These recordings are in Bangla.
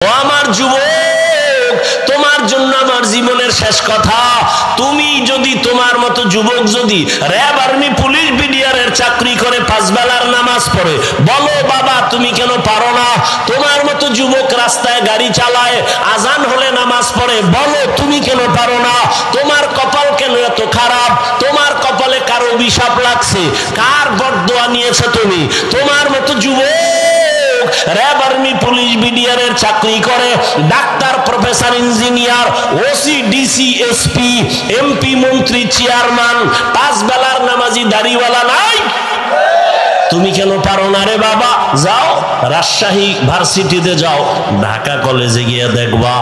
ও আমার যুবক, তোমার জন্য আমার জীবনের শেষ কথা। তুমি যদি তোমার মতো যুবক যদি র্যাব, আর্মি, পুলিশ, বিডিআরের চাকরি করে 5 বেলার নামাজ পড়ে, বলো বাবা তুমি কেন পারো না? তোমার মতো যুবক রাস্তায় গাড়ি চালায়, আজান হলে নামাজ পড়ে, বলো তুমি কেন পারো না? তোমার কপাল কেন এত খারাপ? তোমার কপালে কারো অভিশাপ লাগছে? কার বদদোয়া নিয়েছো তুমি? তোমার মতো যুবক র্যাব, আর্মি, পুলিশ, বিডিআরের চাকরি করে, doctor, professor, engineer, OC, DC, SP, MP, মন্ত্রী, চেয়ারম্যান, 5 বেলার নামাজি দাড়িওয়ালা নাই? তুমি কেন পারো না রে বাবা? যাও রাজশাহী ভার্সিটিতে যাও, ঢাকা কলেজে গিয়ে দেখবা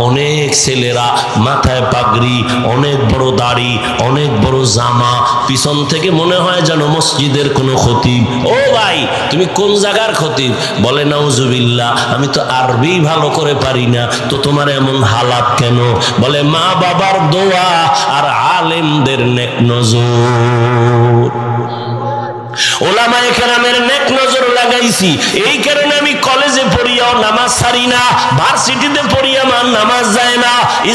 অনেক ছেলেরা মাথায় পাগড়ি, অনেক বড় দাড়ি, অনেক বড় জামা, পিছন থেকে মনে হয় যেন মসজিদের কোনো খতিব। ও ভাই তুমি কোন জায়গার খতিব? বলে নাউজুবিল্লাহ, আমি তো আরবি ভালো করে পারি না, তো তোমার এমন হালাত কেন? বলে মা বাবার দোয়া আর আলেমদের নেক নজর। ওলামায়ে কেরামের নেক নজর লাগাইছি, এই কারণে আমি কলেজে পড়িয়াও নামাজ ছাড়ি না, ভার্সিটিতে পড়িয়া আমার নামাজ যায় না,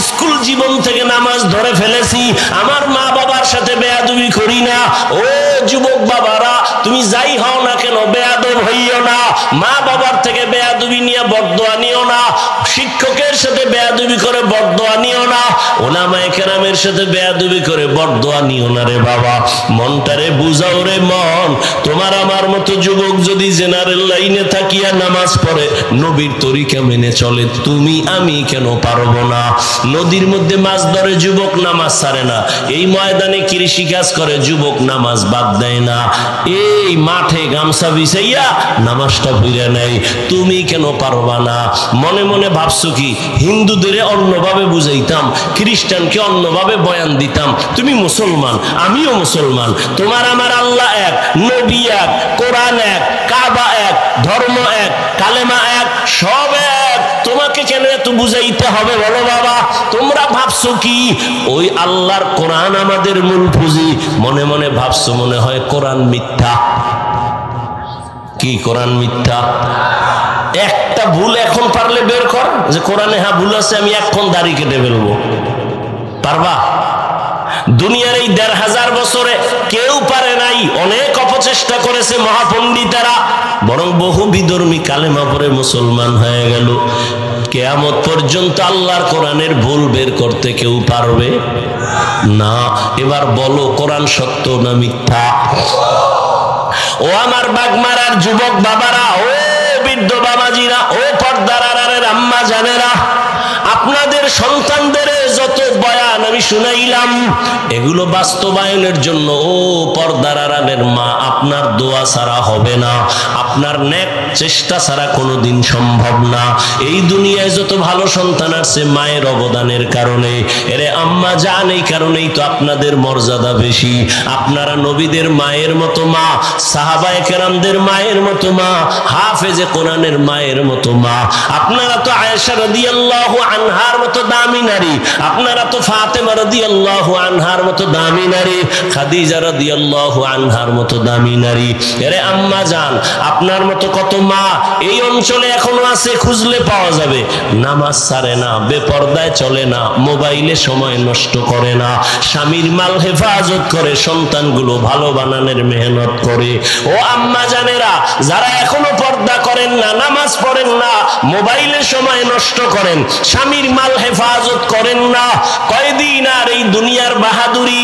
স্কুল জীবন থেকে নামাজ ধরে ফেলেছি, আমার মা বাবার সাথে বেয়াদবি করি না। ও যুবক বাবারা, তুমি যাই হও না কেন বেয়াদব হইও না, মা বাবার থেকে বেয়াদবি নিয়ে বদদোয়া নিও না, শিক্ষকের সাথে বেয়াদবি করে বদদোয়া নিও না, ওলামায়ে কেরামের সাথে বেয়াদবি করে বদদোয়া নিও না রে বাবা। মনটারে বুঝাও রে মন। তোমার আমার মতো যুবক যদি জেনারেল লাইনে থাকিয়া নামাজ পড়ে, নবীর তরিকা মেনে চলে, তুমি আমি কেন পারবো না? নদীর মধ্যে মাছ ধরে যুবক নামাজ ছাড়ে না, এই ময়দানে কৃষি কাজ করে যুবক নামাজ বাদ দেয় না, এই মাঠে গামছা বিছাইয়া নামাজটা ফিরে নেয়, তুমি কেন পারবা না? মনে মনে ভাবছো কি হিন্দুদের অন্যভাবে বুঝাইতাম, খ্রিস্টানকে অন্যভাবে বয়ান দিতাম, তুমি মুসলমান আমিও মুসলমান, তোমার আমার আল্লাহ এক, নবী এক, কোরআন এক, কাবা এক, ধর্ম এক, কালেমা এক, সব এক, তোমাকে কেন এত বুঝাইতে হবে বলো বাবা? তোমরা ভাবছো কি ওই আল্লাহর কোরআন আমাদের মূল পুঁজি? মনে মনে ভাবছো মনে হয় কোরআন মিথ্যা। কি কোরআন মিথ্যা? একটা ভুল এখন পারলে বের কর যে কোরআনে হ্যাঁ ভুল আছে, আমি এখন দাড়ি কেটে ফেলবো, পারবা? দুনিয়ার এই 1500 বছরে কেউ পারে নাই, অনেক অপচেষ্টা করেছে মহাপণ্ডিতেরা, বরং বহু বিধর্মী কালেমা পড়ে মুসলমান হয়ে গেল। কিয়ামত পর্যন্ত আল্লাহর কোরআনের ভুল বের করতে কেউ পারবে না। এবার বলো কোরআন সত্য না মিথ্যা? ও আমার বাগমারার যুবক বাবারা, ও বৃদ্ধ বাবাজিরা, ও পর্দার আড়ালের আম্মা জানেরা, আপনাদের সন্তানদের যত বয়ান আমি শুনাইলাম, এগুলো বাস্তবায়নের জন্য ও পর্দার আড়ালের মা আপনার দোয়া ছাড়া হবে না, আপনার নেক চেষ্টা ছাড়া কোনোদিন সম্ভব না। এই দুনিয়ায় যত ভালো সন্তান আছে মায়ের অবদানের কারণে। এরে আম্মা জান, এই কারণেই তো আপনাদের মর্যাদা বেশি। আপনারা নবীদের মায়ের মতো মা, সাহাবায়ে কেরামদের মায়ের মতো মা, হাফেজে কোরআনের মায়ের মতো মা। আপনারা তো আয়েশা রাদিয়াল্লাহু আনহার মতো দামি নারী, আপনারা তো ফাতেমা রাদিয়াল্লাহু আনহার মতো দামি নারী, খাদিজা রাদিয়াল্লাহু আনহার মতো দামি নারী। এরে আম্মা জান, আপনার মতো কত মা এই অঞ্চলে এখনো আছে, খুঁজলে পাওয়া যাবে। নামাজ ছাড়ে না, বেপরদায় চলে না, মোবাইলে সময় নষ্ট করে না, স্বামীর মাল হেফাজত করে, সন্তানগুলো ভালো বানানোর মেহনত করে। ও আম্মা জানেরা, যারা এখনো পর্দা করেন না, নামাজ পড়েন না, মোবাইলে সময় নষ্ট করেন, স্বামীর মাল হেফাজত করেন না, কয়দিন আর এই দুনিয়ার বাহাদুরি,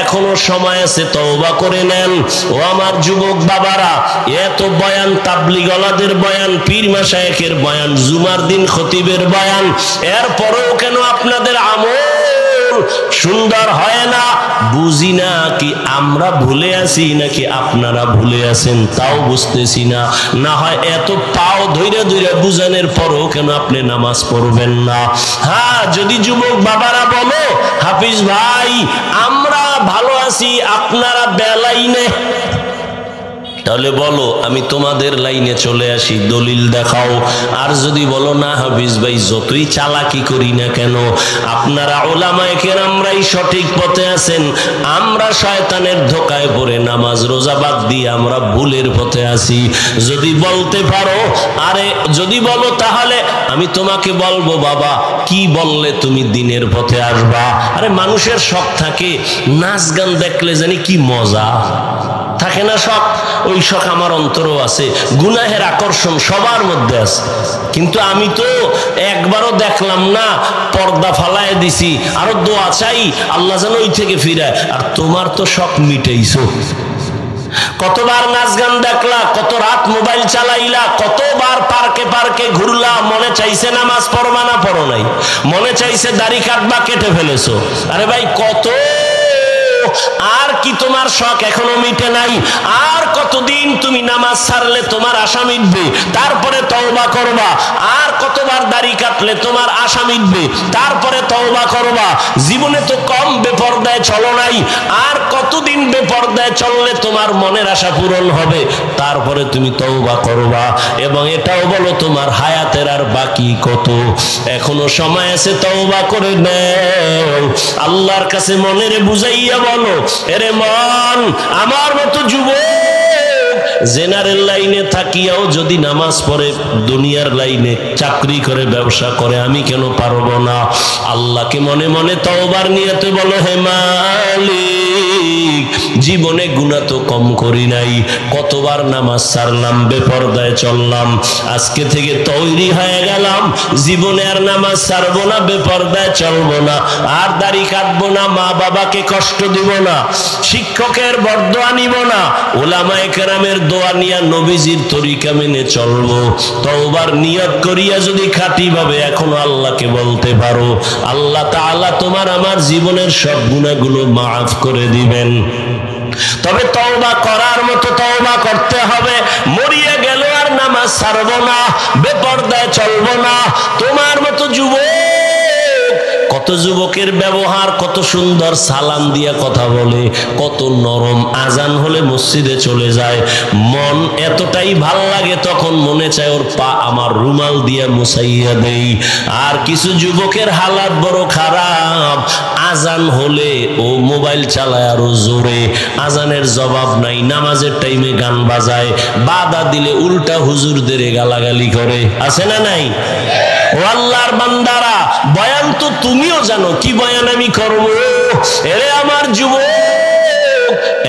এখনো সময় আছে, তওবা করে নেন। ও আমার যুবক বাবারা, এত বয়ান, তাবলীগওয়ালাদের বয়ান, পীর মাশায়েখের বয়ান, জুমার দিন খতিবের বয়ান, এরপরেও কেন আপনাদের আমল সুন্দর হয় না? বুঝি না কি আমরা ভুলে আছি নাকি আপনারা ভুলে আছেন তাও বুঝতেছি না। না হয় এত পাও ধইরা ধইরা বুঝানোর পরও কেন আপনি নামাজ পড়বেন না? হ্যাঁ, যদি যুবক বাবারা বলো হাফিজ ভাই আমরা ভালো আছি, আপনারা বেলাই নে, তাহলে বলো আমি তোমাদের লাইনে চলে আসি, দলিল দেখাও। আর যদি বলো না হাফিজ ভাই যতই চালাকি করি না কেন আপনারা উলামায়ে কেরামরাই সঠিক পথে আছেন, আমরা শয়তানের ধোকায় পড়ে নামাজ রোজা বাদ দিয়ে আমরা ভুলের পথে আছি, যদি বলতে পারো, আরে যদি বলো তাহলে আমি তোমাকে বলবো বাবা কি বললে তুমি দিনের পথে আসবা। আরে মানুষের শখ থাকে, নাচ গান দেখলে জানি কি মজা থাকে না শখ, ওই শখ আমার অন্তরও আছে। গুনাহের আকর্ষণ সবার মধ্যে আছে, কিন্তু আমি তো একবারও দেখলাম না, পর্দা ফালায় দিছি, আরো দোয়া চাই আল্লাহ যেন ওই থেকে ফিরায়। আর তোমার তো শখ মিটাইছো, কতবার নাচ গান দেখলা, কত রাত মোবাইল চালাইলা, কতবার পার্কে পার্কে ঘুরলা, মনে চাইছে নামাজ পড়বা না পড়ো নাই, মনে চাইছে দাড়ি কাটবা কেটে ফেলেছো। আরে ভাই কত, আর কি তোমার শখ এখনো মিটে নাই? আর কতদিন তুমি নামাজ ছাড়লে তোমার আশা মিটবে, তারপরে তওবা করবা? আর কতবার দাড়ি কাটলে তোমার আশা মিটবে, তারপরে তওবা করবা? জীবনে তো কম বেপরদায় চলো নাই, আর কতদিন বেপরদায় চললে তোমার মনের আশা পূরণ হবে, তারপরে তুমি তওবা করবা? এবং এটাও বলো তোমার হায়াতের আর বাকি কত, এখনো সময় আছে, তওবা করে নাও। আল্লাহর কাছে মনের বুঝাইয়া বলো, এরে মন আমার মতো যুবক জেনারেল লাইনে থাকিয়াও যদি নামাজ পড়ে, দুনিয়ার লাইনে চাকরি করে, ব্যবসা করে, আমি কেন পারবো না? আল্লাহকে মনে মনে তওবার নিয়তে বলো, হে মালিক জীবনে গুনাহ তো কম করি নাই, কতবার নামাজ ছাড়লাম, বেপরদায় চললাম, আজকে থেকে তৈরি হয়ে গেলাম, জীবনে আর নামাজ ছাড়বো না, বেপরদায় চলবো না, আর দাড়ি কাটবো না, মা বাবাকে কষ্ট দিব না, শিক্ষকের বরদোয়া নিব না, উলামায়ে কেরামের দোয়া নিয়া নবীজির তরিকা মেনে চলবো। তওবার নিয়ত করিয়া যদি খাঁটি ভাবে এখনো আল্লাহকে বলতে পারো, আল্লাহ তাআলা তোমার আমার জীবনের সব গুনাহগুলো মাফ করে দিবেন। তবে তওবা করার মতো তওবা করতে হবে, মরিয়া গেল আর নামাজ ছাড়বো না, বেপরদায় চলবো না। তোমার মতো যুবক, কত যুবকের ব্যবহার কত সুন্দর, সালাম দিয়া কথা বলে, কত নরম, আজান হলে মসজিদে চলে যায়, মন এতটাই ভাল লাগে তখন মনে চায় ওর পা আমার রুমাল দিয়া মুছাইয়া দেই। আর কিছু যুবকের হালাত বড় খারাপ, আজান হলে ও মোবাইল চালায় আরো জোরে, আজানের জবাব নাই, নামাজের টাইমে গান বাজায়, বাধা দিলে উল্টা হুজুরদের গালাগালি করে, আছে না নাই? ও আল্লাহর বান্দারা, বয়ান তো তুমিও জানো, কি বয়ান আমি করবো? এরে আমার যুবক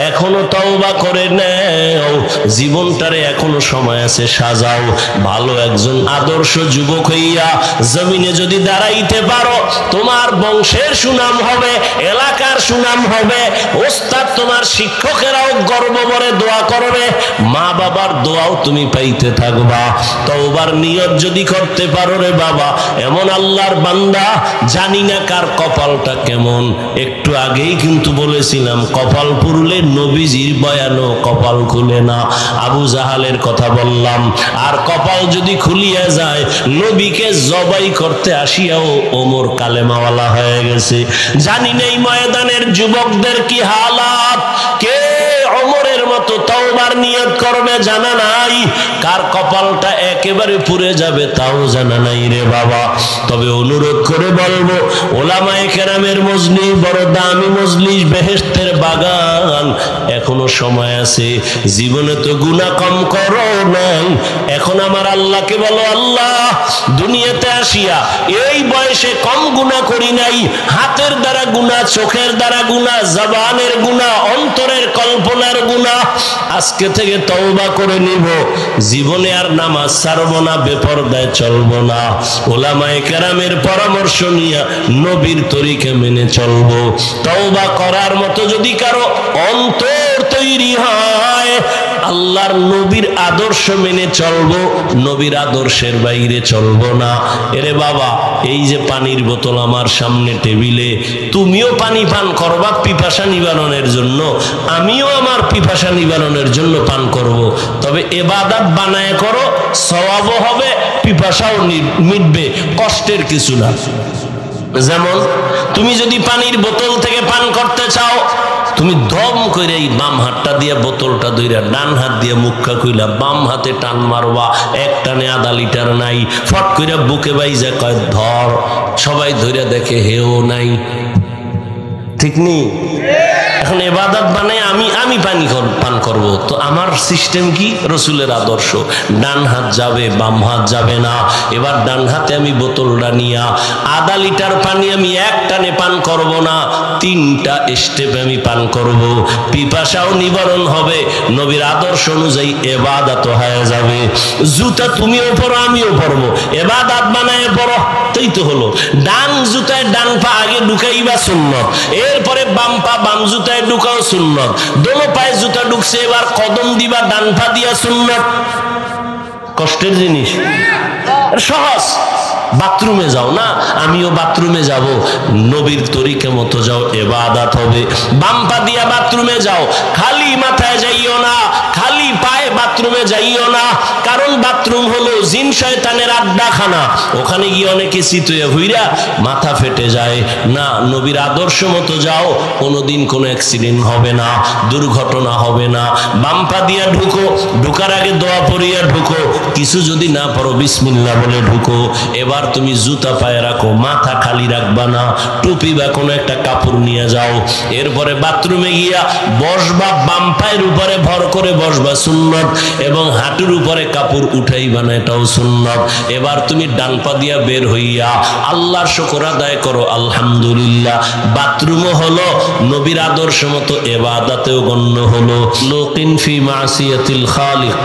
এখনো তওবা করে নাও, জীবনটারে এখনো সময় আছে, সাজাও। ভালো একজন আদর্শ যুবক হইয়া জমিনে যদি দাঁড়াইতে পারো, তোমার বংশের সুনাম হবে, এলাকার সুনাম হবে, ওস্তাদ তোমার শিক্ষকেরাও গর্ব ভরে দোয়া করবে, মা বাবার দোয়াও তুমি পাইতে থাকবা। তওবার নিয়ত যদি করতে পারো রে বাবা, এমন আল্লাহর বান্দা, জানি না কার কপালটা কেমন, একটু আগেই কিন্তু বলেছিলাম কপাল পুরলে নবীজির বয়ানও কপাল খুলে না। আবু জাহালের কথা বললাম, আর কপাল যদি খুলিয়া যায়, নবীকে জবাই করতে আসিয়াও ওমর কালেমাওয়ালা হয়ে গেছে। জানি না এই ময়দানের যুবকদের কি হালাত, কে ওমরের মতো তওবার নিয়ত করবে জানা নাই, কার কপালটা একেবারে পুড়ে যাবে তাও জানা নাই রে বাবা। তবে অনুরোধ করে বলবো, ওলামায়ে কেরামের মজলিস বড় দামি মজলিস, বেহেশতের বাগান, এখনো সময় আছে, জীবনে তো গুনাহ কম করো নাই, এখন আমার আল্লাহকে বলো, আল্লাহ দুনিয়াতে আসিয়া এই বয়সে কম গুনাহ করি নাই, হাতের দ্বারা গুনাহ, চোখের দ্বারা গুনাহ, জবানের গুনাহ, অন্তরের কল্পনার গুনাহ, আজকে থেকে তওবা করে নিব, জীবনে আর নামাজ ছাড়বো না, বেপরদায় চলবো না, ওলামায়ে কেরামের পরামর্শ নিয়ে নবীর তরিকা মেনে চলবো। তওবা করার মতো যদি কারো অন্তর তৈরি হয়, আল্লাহর নবীর আদর্শ মেনে চলবো, নবীর আদর্শের বাইরে চলবো না। এরে বাবা, এই যে পানির বোতল আমার সামনে টেবিলে, তুমিও পানি পান করবা পিপাসা নিবারণের জন্য, আমিও আমার পিপাসা নিবারণের জন্য পান করব। তবে ইবাদত বানায় করো, সওয়াবও হবে, পিপাসাও মিটবে, কষ্টের কিছু না। যেমন তুমি যদি পানির বোতল থেকে পান করতে চাও, তুমি দম করে এই বাম হাতটা দিয়ে বোতলটা ধইরা ডান হাত দিয়ে মুখা কইলা বাম হাতে টান মারবা, এক টানে আধা লিটার নাই, ফট করে বুকে বাইজা কয় ধর, সবাই ধইরা দেখে হেও নাই, ঠিক নেই? এখন ইবাদত বানায় আমি পান করব, তো আমার সিস্টেম কি? রসুলের আদর্শ, ডান হাত যাবে বাম হাত যাবে না। এবার ডান হাতে আমি বোতলটা নিয়া আধা লিটার পানি আমি এক টানে পান করব না, 3টা স্টেপে আমি পান করব, পিপাসাও নিবারণ হবে, নবীর আদর্শ অনুযায়ী ইবাদত হয়ে যাবে। জুতা তুমিও পরো আমিও পরবো, ইবাদত বানায় পরো, তাই তো হলো। ডান জুতায় ডান পা আগে ঢুকাইবা সুন্নত, এরপরে বাম পা বাম জুতায় ঢুকাও সুন্নত, দোনো পায়ে জুতা ঢুকছে এবার কদম দিবা ডান পা দিয়া সুন্নত। কষ্টের জিনিস? সহজ। বাথরুমে যাও না, আমিও বাথরুমে যাব, নবীর তরিকা মতো যাও, ইবাদত হবে। বাম পা দিয়া বাথরুমে যাও, খালি মাথায় যাইও না, খালি পায়ে বাথরুমে যাইও না, কারণ বাথরুম হলো জিন শয়তানের আড্ডাখানা, ওখানে গিয়ে অনেকে চিতয়ে হইরা মাথা ফেটে যায়। না, নবীর আদর্শ মতো যাও, কোনোদিন কোনো অ্যাক্সিডেন্ট হবে না, দুর্ঘটনা হবে না। বাম পা দিয়া ঢুকো, ঢুকার আগে দোয়া পড়িয়া ঢুকো, কিছু যদি না পারো বিসমিল্লাহ বলে ঢুকো। এবার তুমি জুতা পায়ে রাখো, মাথা খালি রাখবা না, টুপি বা কোনো একটা কাপড় নিয়ে যাও। এরপরে বাথরুমে গিয়া বসবা, বাম পায়ের উপরে ভর করে বসবা সুন্নত, এবং হাঁটুর উপরে কাপড় উঠাইবা না, এটাও সুন্নত। এবার তুমি ডান পা দিয়া বের হইয়া আল্লাহর শুকর আদায় করো, আলহামদুলিল্লাহ। বাথরুমও হলো নবীর আদর্শ মতো ইবাদতেও গণ্য হলো। লোকিন ফি মাসিয়াতিল খালিক,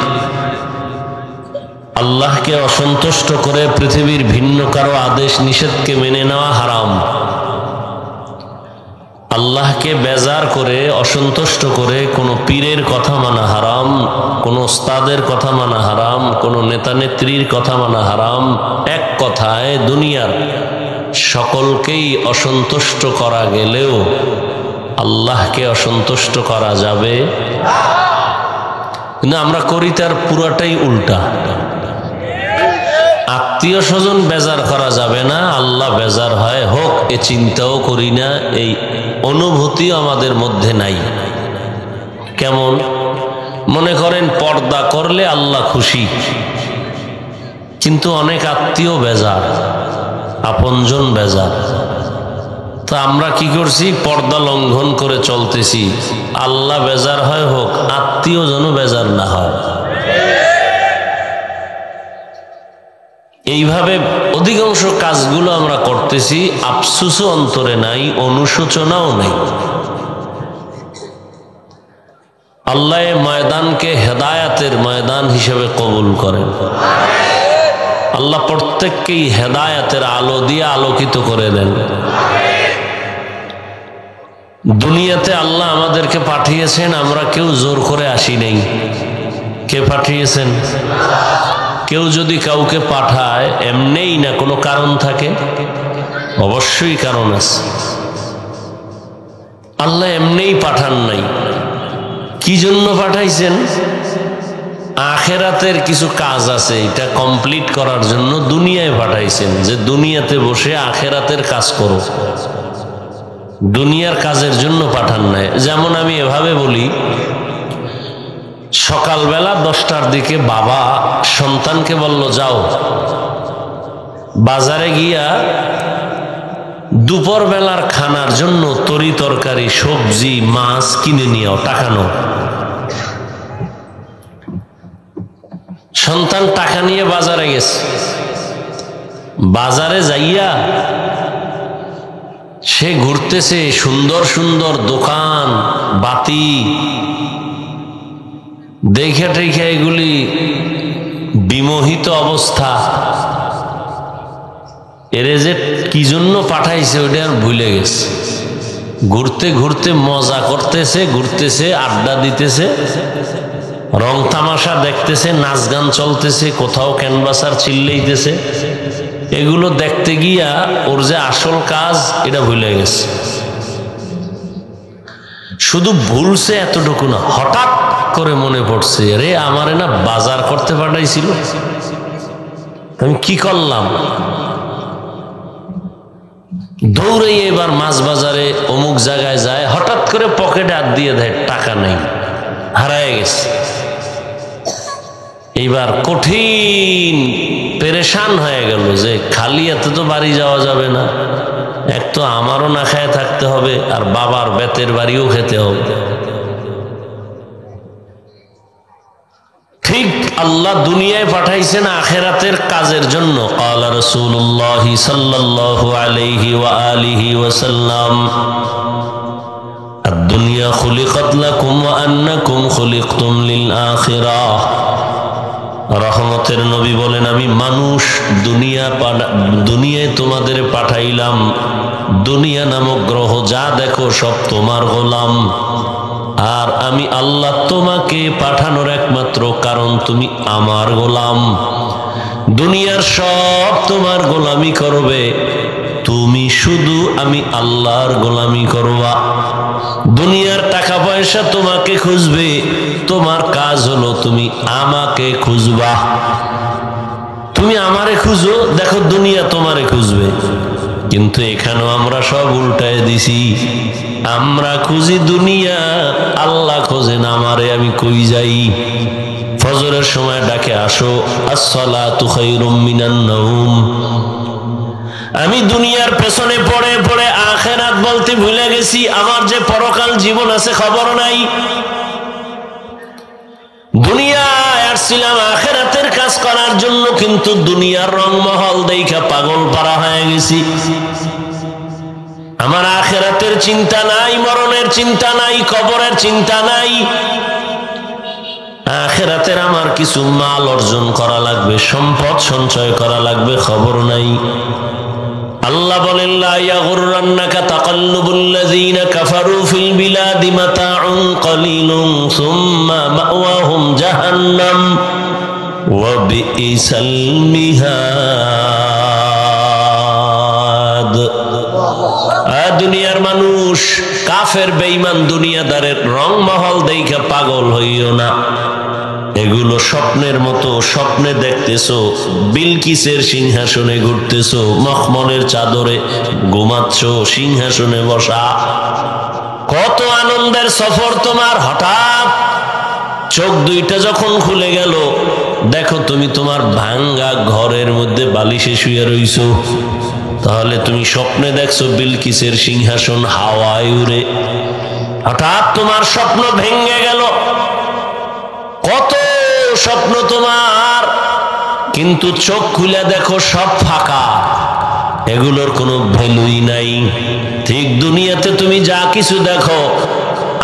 আল্লাহকে অসন্তুষ্ট করে পৃথিবীর ভিন্ন কারো আদেশ নিষেধকে মেনে নেওয়া হারাম। আল্লাহকে বেজার করে অসন্তুষ্ট করে কোনো পীরের কথা মানা হারাম, কোনো ওস্তাদের কথা মানা হারাম, কোনো নেতা নেত্রীর কথা মানা হারাম। এক কথায় দুনিয়ার সকলকেই অসন্তুষ্ট করা গেলেও আল্লাহকে অসন্তুষ্ট করা যাবে, কিন্তু আমরা করি তার পুরাটাই উল্টা। আত্মীয় স্বজন বেজার করা যাবে না, আল্লাহ বেজার হয় হোক এ চিন্তাও করি না, এই অনুভূতিও আমাদের মধ্যে নাই। কেমন? মনে করেন পর্দা করলে আল্লাহ খুশি, কিন্তু অনেক আত্মীয় বেজার, আপনজন বেজার, তা আমরা কি করছি? পর্দা লঙ্ঘন করে চলতেছি। আল্লাহ বেজার হয় হোক, আত্মীয় যেন বেজার না হয়। এইভাবে অধিকাংশ কাজগুলো আমরা করতেছি, আফসোসও অন্তরে নাই, অনুশোচনাও নাই। আল্লাহ ময়দানকে হেদায়াতের ময়দান হিসেবে কবুল করেন। আল্লাহ প্রত্যেককেই হেদায়াতের আলো দিয়ে আলোকিত করে দেন। দুনিয়াতে আল্লাহ আমাদেরকে পাঠিয়েছেন, আমরা কেউ জোর করে আসি নাই। কে পাঠিয়েছেন? কেউ যদি কাউকে পাঠায় এমনিই না, কোনো কারণ থাকে, অবশ্যই কারণ আছে। আল্লাহ এমনিই পাঠান নাই। কি জন্য পাঠাইছেন? আখেরাতের কিছু কাজ আছে, এটা কমপ্লিট করার জন্য দুনিয়ায় পাঠাইছেন, যে দুনিয়াতে বসে আখেরাতের কাজ করো। দুনিয়ার কাজের জন্য পাঠান নাই। যেমন আমি এভাবে বলি, সকালবেলা 10টার দিকে বাবা সন্তানকে বলল যাও বাজারে গিয়া দুপুর বেলার খানার জন্য তরি তরকারি সবজি মাছ কিনে নিও, টাকা নাও। সন্তান টাকা নিয়ে বাজারে গেছে। বাজারে যাইয়া সে ঘুরতেছে, সুন্দর সুন্দর দোকান বাতি দেখে টেখে এগুলি বিমোহিত অবস্থা। এরে যে কি জন্য পাঠাইছে ওটা আর ভুলে গেছে। ঘুরতে ঘুরতে মজা করতেছে, ঘুরতেছে, আড্ডা দিতেছে, রং তামাশা দেখতেছে, নাচ গান চলতেছে, কোথাও ক্যানভাসার চিল্লাইতেছে। এগুলো দেখতে গিয়া ওর যে আসল কাজ এটা ভুলে গেছে। শুধু ভুলছে এতটুকু না, হঠাৎ করে মনে পড়ছে, রে আমারে না বাজার করতে পাঠাইছিল, আমি কি করলাম? দৌড়ে এবার মাছ বাজারে অমুক জায়গায় যায়, হঠাৎ করে পকেটে হাত দিয়ে দেয়, টাকা নেই, হারায় গেছে। এইবার কঠিন পেরেশান হয়ে গেল যে খালি এত তো বাড়ি যাওয়া যাবে না, এক তো আমারও না খায় থাকতে হবে, আর বাবার বেতের বাড়িও খেতে হবে। ঠিক আল্লাহ দুনিয়ায় পাঠাইছেন আখিরাতের কাজের জন্য। ক্বালা রাসূলুল্লাহ সাল্লাল্লাহু আলাইহি ওয়া আলিহি ওয়াসাল্লাম, আদ-দুনিয়া খুলিকাত লাকুম ওয়া আন্নাকুম খুলিকতুম লিল আখিরাহ। রহমতের নবী বলেন, আমি মানুষ দুনিয়ায় তোমাদের পাঠাইলাম, দুনিয়া নামক গ্রহ যা দেখো সব তোমার গোলাম, আর আমি আল্লাহ তোমাকে পাঠানোর একমাত্র কারণ তুমি আমার গোলাম। দুনিয়ার সব তোমার গোলামি করবে, তুমি শুধু আমি আল্লাহর গোলামি করবা। দুনিয়ার টাকা পয়সা তোমাকে খুঁজবে, তোমার কাজ হলো তুমি আমাকে খুঁজবা। তুমি আমারে খুঁজো, দেখো দুনিয়া তোমারে খুঁজবে। কিন্তু এখানেও আমরা সব উল্টায় দিছি, আমরা খুঁজি দুনিয়া, আল্লাহ খোঁজেন আমারে, আমি কই যাই। ফজরের সময় ডাকে আসো, আস-সালাতু খায়রুম মিনান নাওম। আমি দুনিয়ার পেছনে পড়ে পড়ে আখিরাত বলতে ভুলে গেছি, আমার যে পরকাল জীবন আছে খবর নাই। দুনিয়ায় আসছিলাম আখিরাতের কাজ করার জন্য, কিন্তু দুনিয়ার রংমহল দেখা পাগল পারা হয়ে গেছি। আমার আখিরাতের চিন্তা নাই, মরণের চিন্তা নাই, কবরের চিন্তা নাই। আখিরাতের আমার কিছু মাল অর্জন করা লাগবে, সম্পদ সঞ্চয় করা লাগবে, খবর নাই। আল্লাহ বলেন, লা ইয়াগুররান্নাকা তাকাল্লুবুল্লাযীনা কাফারু ফিল বিলাদি মাতাউন কলিলুন সুম্মা মাওয়াহুম জাহান্নাম ওয়া বিইসাল মিহাদ। দুনিয়ার মানুষ, কাফের বেঈমান দুনিয়াদারের রংমহল দেখা পাগল হইও না। এগুলো স্বপ্নের মতো, স্বপ্নে দেখতেছো বিলকিসের সিংহাসনে ঘুরতেছো, মখমলের চাদরে ঘুমাচ্ছ, সিংহাসনে বসা। কত আনন্দের সফর তোমার, হঠাৎ চোখ দুইটা যখন খুলে গেল, দেখো তুমি তোমার ভাঙ্গা ঘরের মধ্যে বালিশে শুয়ে রইছো। তাহলে তুমি স্বপ্নে দেখছো বিলকিসের সিংহাসন হাওয়ায় উড়ে। হঠাৎ তোমার স্বপ্ন ভেঙে গেল, কত স্বপ্ন তোমার, কিন্তু চোখ খুলে দেখো সব ফাঁকা, এগুলোর কোনো ভ্যালুই নাই। ঠিক দুনিয়াতে তুমি যা কিছু দেখো,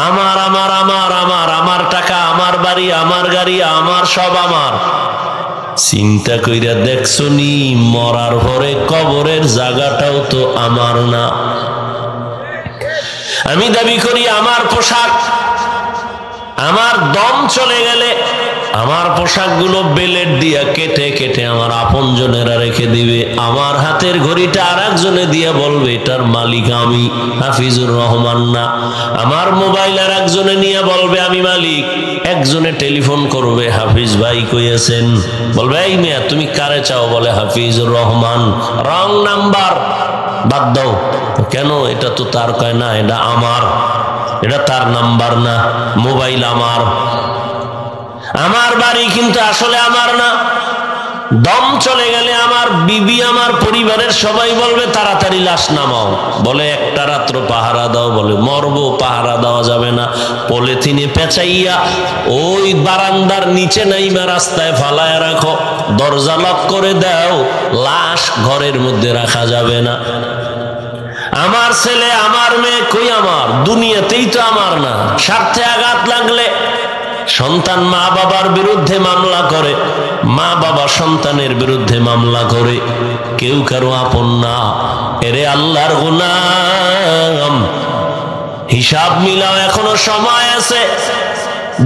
আমার আমার আমার আমার আমার টাকা, আমার বাড়ি, আমার গাড়ি, আমার সব আমার। চিন্তা কইরা দেখছো নি মরার পরে কবরের জায়গাটাও তো আমার না। আমি দাবি করি আমার পোশাক, আমার দম চলে গেলে আমার পোশাকগুলো বেলেট দিয়া কেটে কেটে আমার আপনজনেরা রেখে দিবে। আমার হাতের ঘড়িটা আর একজনে দিয়া বলবে এটার মালিক আমি, হাফিজুর রহমান না। আমার মোবাইল আর একজনে নিয়ে বলবে আমি মালিক। একজনে টেলিফোন করবে, হাফিজ ভাই কই আছেন? বলবে এই মেয়া তুমি কারে চাও? বলে হাফিজুর রহমান। রং নাম্বার, বাদ দাও। কেন? এটা তো তার, কয় না এটা আমার, এটা তার নাম্বার না, মোবাইল আমার। আমার বাড়ি কিন্তু আসলে আমার না। দম চলে গেলে আমার বিবি, আমার পরিবারের সবাই বলবে তাড়াতাড়ি লাশ নামাও। বলে একটা রাত্র পাহারা দাও। বলে মরবো, পাহারা দেওয়া যাবে না। পলিথিনে পেঁচাইয়া ওই বারান্দার নিচে নাইমা রাস্তায় ফালায় রাখো, দরজা লক করে দাও, লাশ ঘরের মধ্যে রাখা যাবে না। আমার ছেলে, আমার মেয়ে কই আমার? দুনিয়াতেই তো আমার না। স্বার্থে আঘাত লাগলে সন্তান মা বাবার বিরুদ্ধে মামলা করে, মা বাবা সন্তানের বিরুদ্ধে মামলা করে, কেউ কারো আপন না। এরে আল্লাহর গোলাম, হিসাব মিলাও, এখনো সময় আছে।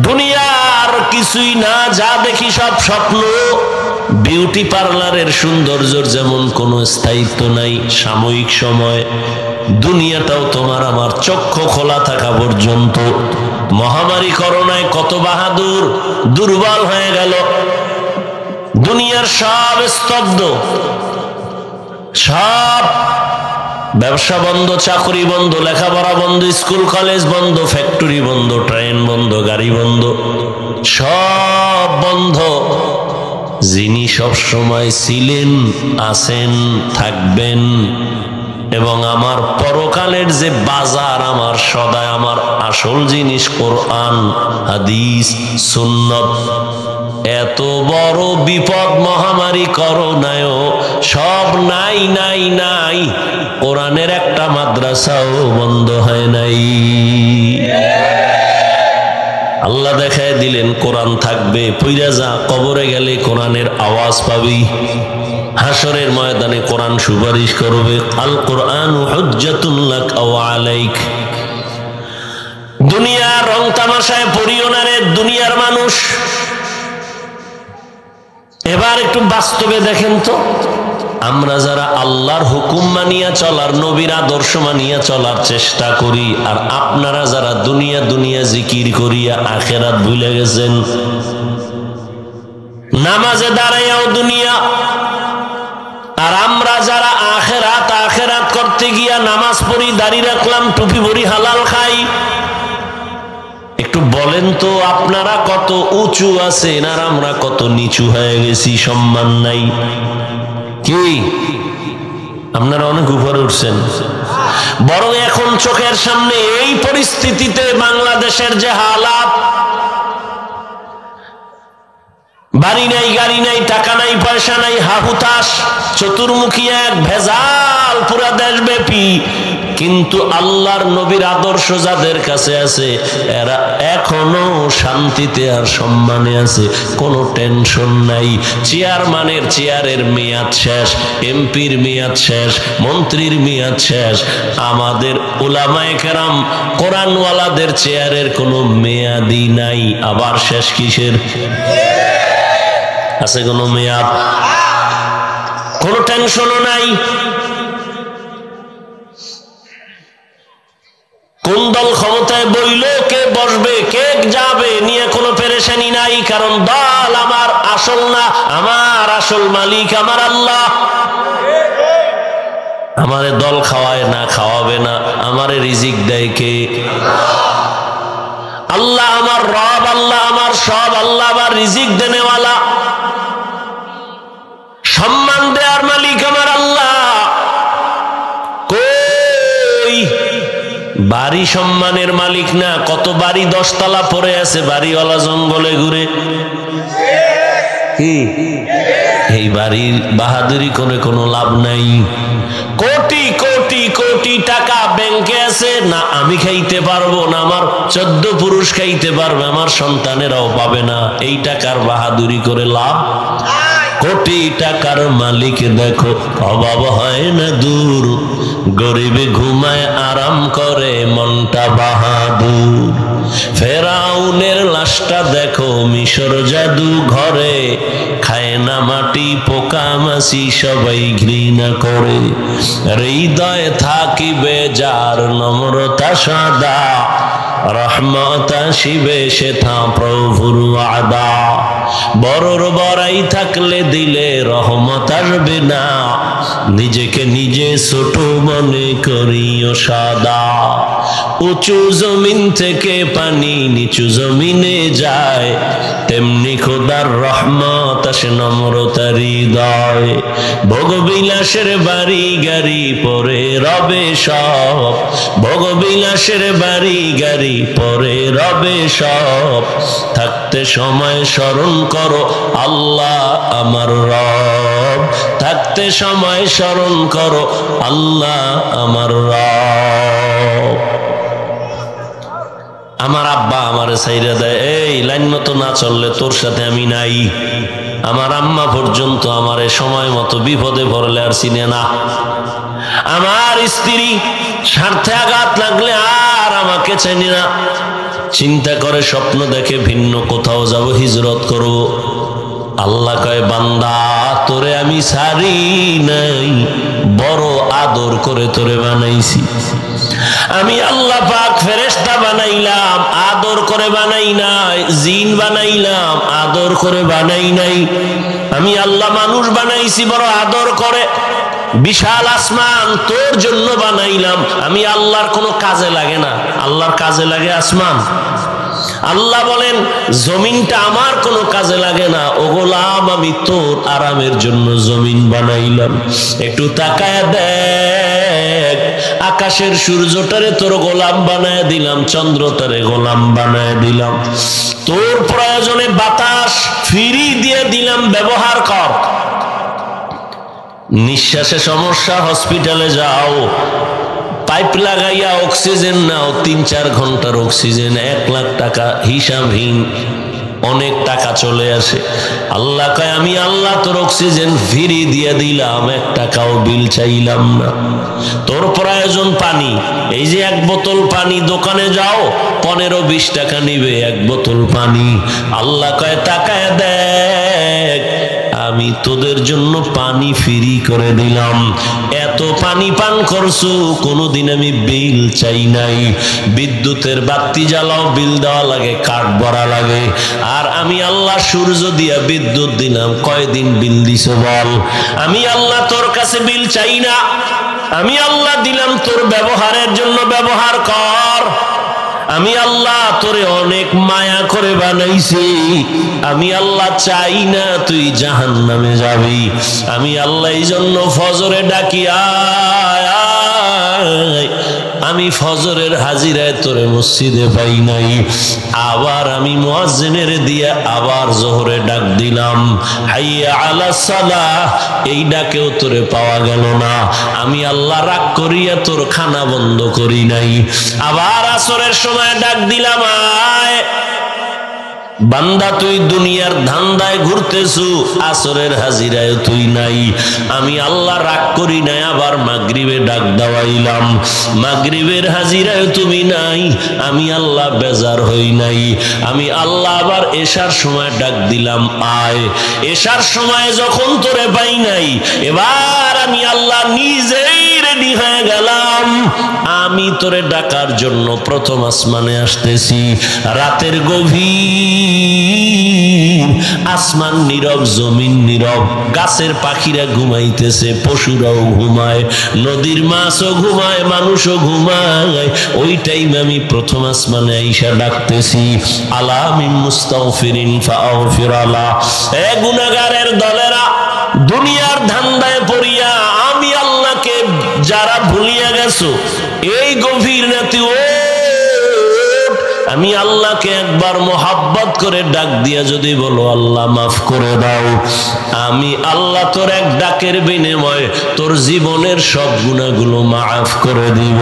দুনিয়ার কিছুই না, যা দেখি সব স্বপ্ন। বিউটি পার্লারের সৌন্দর্যের যেমন কোনো স্থায়িত্ব নাই, সাময়িক সময়। দুনিয়াটাও তোমার আমার চক্ষু খোলা থাকা পর্যন্ত। মহামারী করোনায় কত বাহাদুর দুর্বল হয়ে গেল। দুনিয়ার সব স্তব্ধ, সব ব্যবসা বন্ধ, চাকরি বন্ধ, লেখাপড়া বন্ধ, স্কুল কলেজ বন্ধ, ফ্যাক্টরি বন্ধ, ট্রেন বন্ধ, গাড়ি বন্ধ, সব বন্ধ। যিনি সব সময় ছিলেন, আছেন, থাকবেন এবং আমার পরকালের যে বাজার, আমার সদায় আমার আসল জিনিস কোরআন, হাদিস, সুন্নত, এত বড় বিপদ মহামারী করোনায় সব নাই নাই নাই, কোরআনের একটা মাদ্রাসাও বন্ধ হয় নাই। আল্লাহ দেখায় দিলেন কোরআন থাকবে, পইরা যা, কবরে গেলে কোরআনের আওয়াজ পাবি, হাসরের ময়দানে কোরআন সুপারিশ করবে। আল কোরআন হুজ্জাতুন লাক আও আলাইক। দুনিয়ার রং তামাশায় পড়িও না রে দুনিয়ার মানুষ। এবার একটু বাস্তবে দেখেন তো, আমরা যারা আল্লাহর হুকুম মানিয়া চলার, নবীর আদর্শ মানিয়া চলার চেষ্টা করি, আর আপনারা যারা দুনিয়া দুনিয়া জিকির করিয়া আখেরাত ভুলে গেছেন। নামাজে দাঁড়াইয়াও দুনিয়া, আর আমরা যারা আখেরাত আখেরাত করতে গিয়া নামাজ পড়ি, দাড়ি রাখলাম, টুপি পরি, হালাল খাই। একটু বলেন তো, আপনারা কত উঁচু আছেন আর আমরা কত নিচু হয়ে গেছি, সম্মান নাই। কি আপনারা অনেক উপরে উঠছেন? বরং এখন চোখের সামনে এই পরিস্থিতিতে বাংলাদেশের যে হালাত, বাড়ি নাই, গাড়ি নাই, টাকা নাই, পয়সা নাই, হাহুতাস, চতুর্মুখী এক ভেজাল পুরা দেশব্যাপী। কিন্তু আল্লাহর নবীর আদর্শ যাদের কাছে আছে, এরা এখনো শান্তিতে আর সম্মানে আছে, কোনো টেনশন নাই। চেয়ারম্যানের চেয়ারের মেয়াদ শেষ, এমপির মেয়াদ শেষ, মন্ত্রীর মেয়াদ শেষ। আমাদের উলামায়ে কেরাম কোরআনওয়ালাদের চেয়ারের কোনো মেয়াদই নাই। আবার শেষ কিসের? আছে কোনো মেয়াদ? কোনো টেনশনও নাই। কোন দল ক্ষমতায় বইল, কে বসবে, কে যাবে, নিয়ে কোনো পেরেশানি নাই। কারণ দল আমার আসল না, আমার আসল মালিক আমার আল্লাহ। আমারে দল খাওয়ায় না, খাওয়াবে না, আমারে রিজিক দেয় কে? আল্লাহ আমার রব, আল্লাহ আমার সব, আল্লাহ আমার রিজিক দেনেওয়ালা, সম্মান দেওয়ার মালিক আমার আল্লাহ। কই বাড়ি সম্মানের মালিক না? কত বাড়ি 10 তলা পড়ে আছে, বাড়িওয়ালা জঙ্গলে ঘুরে। কি এই বাড়ির বাহাদুরি করে কোনো লাভ নাই। কোটি কোটি কোটি টাকা ব্যাংকে আছে, না আমি খাইতে পারবো, না আমার 14 পুরুষ খাইতে পারবে, আমার সন্তানেরাও পাবে না। এই টাকার বাহাদুরি করে লাভ? কোটি টাকার মালিক দেখো, অভাব হয় না দূর, গরিবে ঘুমায় আরাম করে, মনটা বাহাদুর। ফেরাউনের লাশটা দেখো, মিশর জাদু ঘরে, খায় না মাটি, পোকা মাছি সবাই ঘৃণা করে। হৃদয়ে থাকিবে যার নম্রতা সদা, রহমত আসিবে সেথা প্রভুর ওয়াদা। বড়র বড়াই থাকলে দিলে রহমত আসবে না, নিজেকে নিজে ছোট মনে করিও সাদা। উঁচু জমিন থেকে পানি নিচু জমিনে যায়, তেমনি খোদার রহমত আসে নম্রতার হৃদয়। ভোগবিলাসের বাড়ি গাড়ি পরে রবে সব, ভোগবিলাসের বাড়ি গাড়ি পরে রবে সব। থাকতে সময় স্মরণ করো আল্লাহ আমার রব, থাকতে সময় স্মরণ করো আল্লাহ আমার রব। আমার আব্বা আমারে ছাইরা দেয়, এই লাইন মতো না চললে তোর সাথে আমি নাই। আমার আম্মা পর্যন্ত আমারে সময় মতো বিপদে পড়লে আর চিনে না। আমার স্ত্রী স্বার্থে আঘাত লাগলে আর আমাকে চেনে না, চিন্তা করে স্বপ্ন দেখে ভিন্ন কোথাও যাব, হিজরত করব। আল্লাহ কয়, বান্দা তোরে আমি ছাড়ি নাই, বড় আদর করে তোরে বানাইছি। আমি আল্লাহ পাক ফেরেশতা বানাইলাম, আদর করে বানাই নাই। জিন বানাইলাম, আদর করে বানাই নাই। আমি আল্লাহ মানুষ বানাইছি, বড় আদর করে। বিশাল আসমান তোর জন্য বানাইলাম। আমি আল্লাহর কোনো কাজে লাগে না, আল্লাহর কাজে লাগে আসমান। আল্লাহ বলেন জমিনটা আমার কোনো কাজে লাগে না, ও গোলাম আমি তোর আরামের জন্য জমিন বানাইলাম। একটু তাকায় দেখ, আকাশের সূর্যটারে তোর গোলাম বানায় দিলাম, চন্দ্রটারে গোলাম বানায় দিলাম। তোর প্রয়োজনে বাতাস ফ্রি দিয়ে দিলাম, ব্যবহার কর। নিঃশ্বাসে সমস্যা, হসপিটালে যাও, পাইপ লাগাইয়া অক্সিজেন নাও, 3-4 ঘন্টার অক্সিজেন 1 লাখ টাকা, হিসাবহীন অনেক টাকা চলে আসে। আল্লাহ কয় আমি আল্লাহ তোর অক্সিজেন ফ্রি দিয়ে দিলাম, 1 টাকাও বিল চাইলাম না। তোর প্রয়োজন পানি, এই যে 1 বোতল পানি, দোকানে যাও 15-20 টাকা নিবে 1 বোতল পানি। আল্লাহ কয় তাকায় দেখ, আমি তোদের জন্য পানি ফ্রি করে দিলাম, এত পানি পান করছো, কোনোদিন আমি বিল চাই নাই। বিদ্যুতের বাতি জ্বালাও, বিল দেওয়া লাগে, কাঠ ভরা লাগে, আর আমি আল্লাহ সূর্য দিয়া বিদ্যুৎ দিলাম, কয়দিন বিল দিছ বল? আমি আল্লাহ তোর কাছে বিল চাই না, আমি আল্লাহ দিলাম তোর ব্যবহারের জন্য, ব্যবহার কর। আমি আল্লাহ তোরে অনেক মায়া করে বানাইছি, আমি আল্লাহ চাই না তুই জাহান্নামে যাবি। আমি আল্লাহ এই জন্য ফজরে ডাকি, আয় আয়, আমি ফজরের হাজিরায় তোরে মসজিদে পাই নাই, আবার আমি মুয়াজ্জিনের দিয়ে আবার জোহরে ডাক দিলাম, হাইয়া আলাস সালাহ, এই ডাকেও তোরে পাওয়া গেল না। আমি আল্লাহ রাগ করিয়া তোর খানা বন্ধ করি নাই, আবার আসরের সময় ডাক দিলাম, আয় বান্দা তুই দুনিয়ার ধান্দায় ঘুরতেছু, আসরের হাজিরায় তুই নাই। আমি আল্লাহ রাগ করি নাই, আবার মাগরিবে ডাক দেওয়াইলাম, মাগরিবের হাজিরায় তুমি নাই, আমি আল্লাহ বেজার হই নাই। আমি আল্লাহ আবার এশার সময় ডাক দিলাম, আয়। এশার সময় যখন তোরে পাই নাই, এবার আমি আল্লাহ নিজেই রেডি হয়ে গেলাম, আমি তোরে ডাকার জন্য প্রথম আসমানে আসতেছি। রাতের গভীর, আসমান নীরব, জমিন নীরব, গাছের পাখিরা ঘুমাইতেছে, পশুরাও ঘুমায়, নদীর মাছও ঘুমায়, মানুষও ঘুমায়। ওই টাইমে আমি প্রথম আসমানে আইসা ডাকতেছি, আলা মিন মুস্তাগফিরিন ফাগফির আলা। এ গুনাহগারের দলেরা, দুনিয়ার ধান্দায় পড়িয়া আমি আল্লাহকে যারা ভুলিয়া গেছো, এই গভীর রাতে ও আমি আল্লাহকে একবার মোহাব্বত করে ডাক দিয়া যদি বলো আল্লাহ মাফ করে দাও, আমি আল্লাহ তোর এক ডাকের বিনিময়ে তোর জীবনের সব গুনাহগুলো মাফ করে দিব।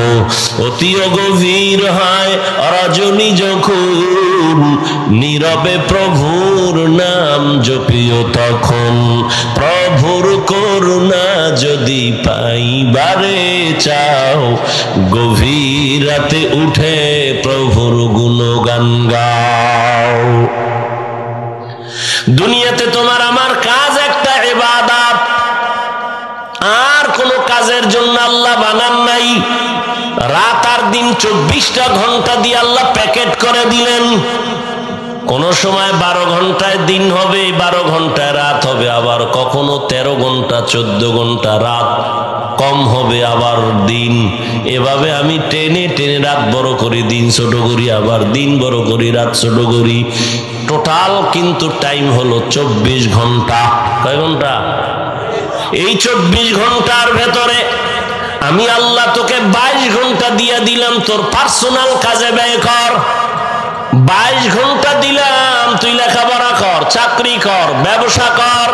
অতি গভীর হয় রজনী যখন, নীরবে প্রভুর নাম জপিও তখন, প্রভুর করুণা যদি পাইবারে চাও, গভীর রাতে উঠে প্রভুর গুণগান গাও। দুনিয়াতে তোমার আমার কাজ একটা ইবাদত, আর কোন কাজের জন্য আল্লাহ বানান নাই। রাত আর দিন 24টা ঘন্টা দিয়ে আল্লাহ প্যাকেট করে দিলেন। কোন সময় 12 ঘন্টায় দিন হবে, 12 ঘন্টায় রাত হবে, আবার কখনো 13 ঘন্টা 14 ঘন্টা রাত কম হবে, আবার দিন। এভাবে আমি টেনে টেনে রাত বড় করি, দিন ছোট করি, আবার দিন বড় করি, রাত ছোট করি। টোটাল কিন্তু টাইম হলো 24 ঘন্টা। কয় ঘন্টা? এই 24 ঘন্টার ভেতরে আমি আল্লাহ তোকে 22 ঘন্টা দিয়ে দিলাম, তোর পার্সোনাল কাজে ব্যয় কর। 22 ঘন্টা দিলাম, তুই লেখাপড়া কর, চাকরি কর, ব্যবসা কর,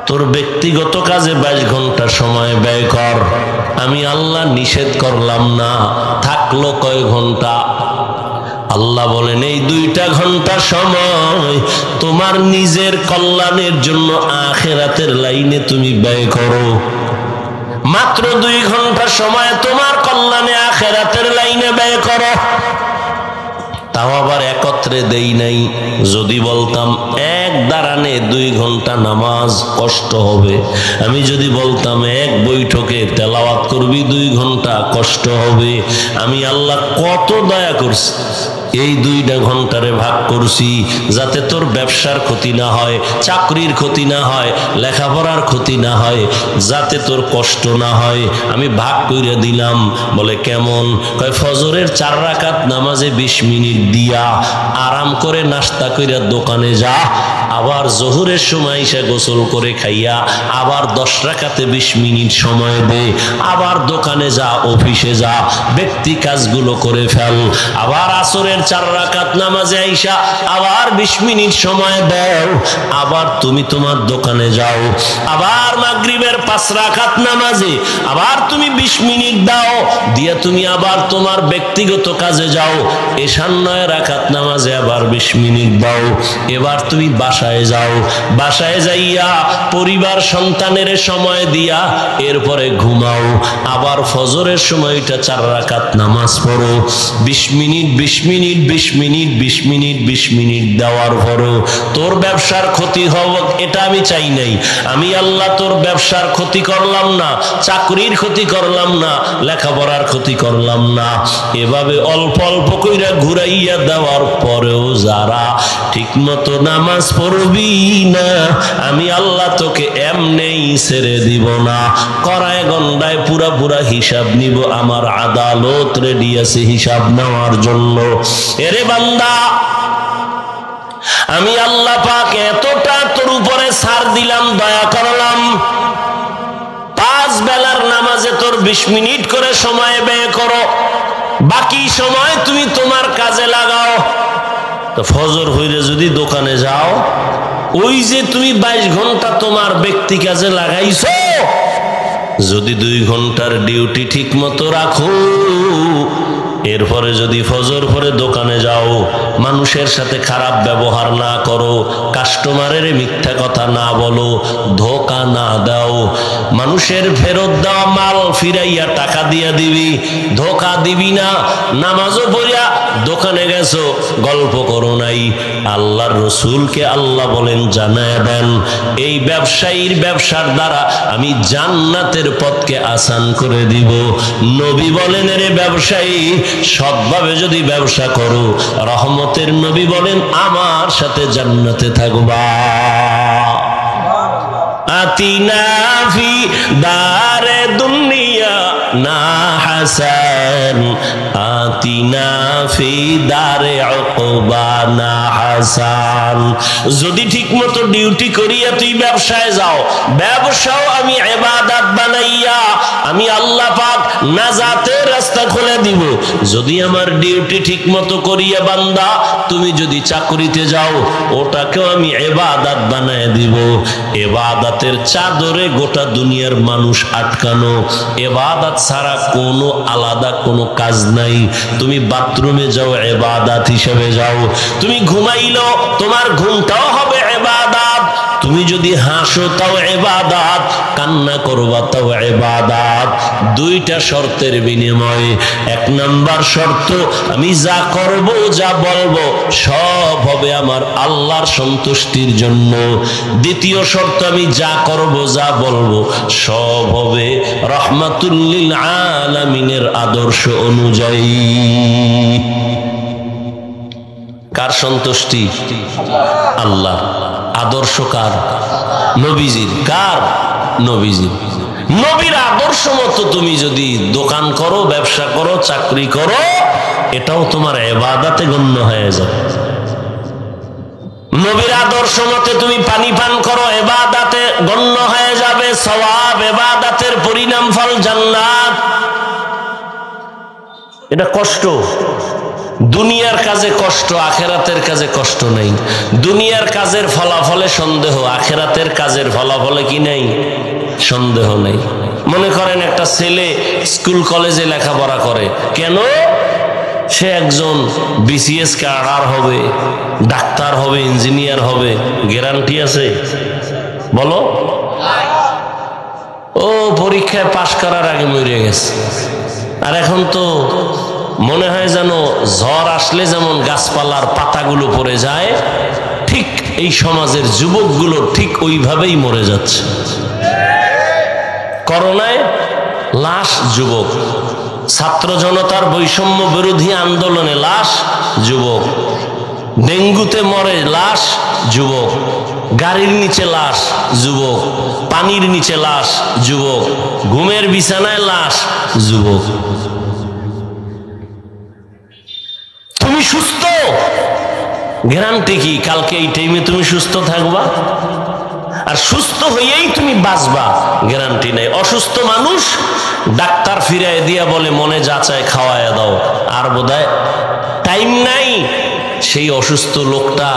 তোর ব্যক্তিগত কাজে 22 ঘন্টা সময় ব্যয় কর। আমি আল্লাহ নিষেধ করলাম না। থাকলো কয় ঘন্টা? আল্লাহ বলেন এই 2টা ঘন্টা সময় তোমার নিজের কল্যাণের জন্য আখিরাতের লাইনে তুমি ব্যয় করো। মাত্র 2 ঘন্টা সময় তোমার কল্যাণে আখিরাতের লাইনে ব্যয় করো। তাও আবার একত্রে দেই নাই। যদি বলতাম এক দাঁড়ানে 2 ঘন্টা নামাজ, কষ্ট হবে। আমি যদি বলতাম এক বৈঠকে তেলাওয়াত করবি 2 ঘন্টা, কষ্ট হবে। আমি আল্লাহ কত দয়া করছি। এই 2টা ঘন্টারে ভাগ করছি যাতে তোর ব্যবসার ক্ষতি না হয়, চাকরির ক্ষতি না হয়, লেখাপড়ার ক্ষতি না হয়, যাতে তোর কষ্ট না হয়, আমি ভাগ করে দিলাম। বলে কেমন? কয় ফজরের 4 রাকাত নামাজে 20 মিনিট দিয়া আরাম করে নাস্তা কইরা দোকানে যা, আবার জোহরের সময় এসে গোসল করে খাইয়া আবার 10 রাকাতে 20 মিনিট সময় দে, আবার দোকানে যা, অফিসে যা, ব্যক্তি কাজগুলো করে ফেল, আবার আসরের 4 রাকাত নামাজে আইসা আবার 20 মিনিট সময় দাও, আবার তুমি তোমার দোকানে যাও, আবার মাগরিবের 5 রাকাত নামাজে আবার তুমি 20 মিনিট দাও, দিয়া তুমি আবার তোমার ব্যক্তিগত কাজে যাও, এশার 9 রাকাত নামাজে আবার 20 মিনিট দাও, এবার তুমি বাসায় যাও, বাসায় যাইয়া পরিবার সন্তানের সময় দিয়া এরপরে ঘুমাও, আবার ফজরের সময়টা 4 রাকাত নামাজ পড়ো, 20 minute 20 minute 20 minute 20 minute 20 minute দেওয়ার পরও তোর ব্যবসার ক্ষতি হোক এটা আমি চাই নাই। আমি আল্লাহ তোর ব্যবসার ক্ষতি করলাম না, চাকরির ক্ষতি করলাম না, লেখাপড়ার ক্ষতি করলাম না। এভাবে অল্প অল্প কইরা ঘুরাইয়া দেওয়ার পরেও যারা ঠিক মতো নামাজ পড়বি না, আমি আল্লাহ তোকে এমনেই ছেড়ে দিব না, করায় গন্ডায় পুরা পুরা হিসাব নিব। আমার আদালত রেডি আছে হিসাব নেওয়ার জন্য। এরে বান্দা, আমি আল্লাহ পাক এতটা তোর উপরে ছাড় দিলাম, দয়া করলাম, 5 বেলার নামাজে তোর 20 মিনিট করে সময় ব্যয় করো, বাকি সময় তুমি তোমার কাজে লাগাও। তো ফজর হইলে যদি দোকানে যাও, ওই যে তুমি 22 ঘন্টা তোমার ব্যক্তি কাজে লাগাইছো, যদি 2 ঘন্টার ডিউটি ঠিক মতো রাখো, এরপরে যদি ফজর পরে দোকানে যাও, মানুষের সাথে খারাপ ব্যবহার না করো, কাস্টমারের মিথ্যা কথা না বলো, ধোকা না দাও, মানুষের ফেরত দেওয়া মাল ফিরাইয়া টাকা দিয়া দিবি, ধোকা দিবি না, নামাজও পড়িয়া দোকানে গেছো, গল্প করো নাই। আল্লাহর রসুলকে আল্লাহ বলেন জানায় দেন, এই ব্যবসায়ীর ব্যবসার দ্বারা আমি জান্নাতের পথকে আসান করে দিব। নবী বলেন, এরে ব্যবসায়ী, সৎভাবে যদি ব্যবসা করো, রহমতের নবী বলেন আমার সাথে জান্নাতে থাকবা। আতিনা ফি দারে দুনিয়া না হাসান, আতিনা ফি দারে উকবা না হাসান। যদি ঠিক মতো ডিউটি করিয়া তুই ব্যবসায় যাও, ব্যবসাও আমি ইবাদত বানাইয়া আমি আল্লাহ পাক নাজাতের রাস্তা খুলে দিব। যদি আমার ডিউটি ঠিক মতো করিয়া বান্দা তুমি যদি চাকরিতে যাও, ওটাকেও আমি ইবাদত বানায় দিব। ইবাদতের চাদরে গোটা দুনিয়ার মানুষ আটকানো, ইবাদত ছাড়া কোনো আলাদা কোনো কাজ নাই। তুমি বাথরুমে যাও, ইবাদত হিসেবে যাও। তুমি ঘুমাইলো, তোমার ঘুমটাও হবে ইবাদত। তুমি যদি হাসো তাও ইবাদত, কান্না করবা তাও ইবাদত। 2টা শর্তের বিনিময়ে। 1 নাম্বার শর্ত, আমি যা করব যা বলবো সব হবে আমার আল্লাহর সন্তুষ্টির জন্য। 2য় শর্ত, আমি যা করব যা বলবো সব হবে রাহমাতুল লিল আলামিনের আদর্শ অনুযায়ী। কার সন্তুষ্টি? আল্লাহ। আদর্শ কার? নবীজির। কার? নবীজির। নবীর আদর্শ মতো তুমি যদি দোকান করো, ব্যবসা করো, চাকরি করো, এটাও তোমার ইবাদতে গণ্য হয়ে যাবে। নবীর আদর্শ মতে তুমি পানি পান করো, ইবাদতে গণ্য হয়ে যাবে। সওয়াব, ইবাদতের পরিণাম ফল জান্নাত। এটা কষ্ট, দুনিয়ার কাজে কষ্ট, আখেরাতের কাজে কষ্ট নেই। দুনিয়ার কাজের ফলাফলে সন্দেহ, আখেরাতের কাজের ফলাফলে কি নেই? সন্দেহ নেই। মনে করেন একটা ছেলে স্কুল কলেজে লেখাপড়া করে, কেন? সে একজন বিসিএস ক্যাডার হবে, ডাক্তার হবে, ইঞ্জিনিয়ার হবে, গ্যারান্টি আছে? বলো। ও পরীক্ষায় পাশ করার আগে মরে গেছে। আর এখন তো মনে হয় যেন ঝড় আসলে যেমন গাছপালার পাতাগুলো পড়ে যায়, ঠিক এই সমাজের যুবকগুলো ঠিক ওইভাবেই মরে যাচ্ছে। করোনায় লাশ যুবক, ছাত্র জনতার বৈষম্য বিরোধী আন্দোলনে লাশ যুবক, ডেঙ্গুতে মরে লাশ যুবক, গাড়ির নিচে লাশ যুবক, পানির নিচে লাশ যুবক, ঘুমের বিছানায় লাশ যুবক। তুমি সুস্থ, গ্যারান্টি কি কালকে এই টাইমে তুমি সুস্থ থাকবা? আর সুস্থ হইয়াই তুমি বাঁচবা গ্যারান্টি নাই। অসুস্থ মানুষ ডাক্তার ফিরায় দিয়া বলে মনে যা চায় খাওয়ায় দাও, আর বোধহয় টাইম নাই। সেই অসুস্থ লোকটা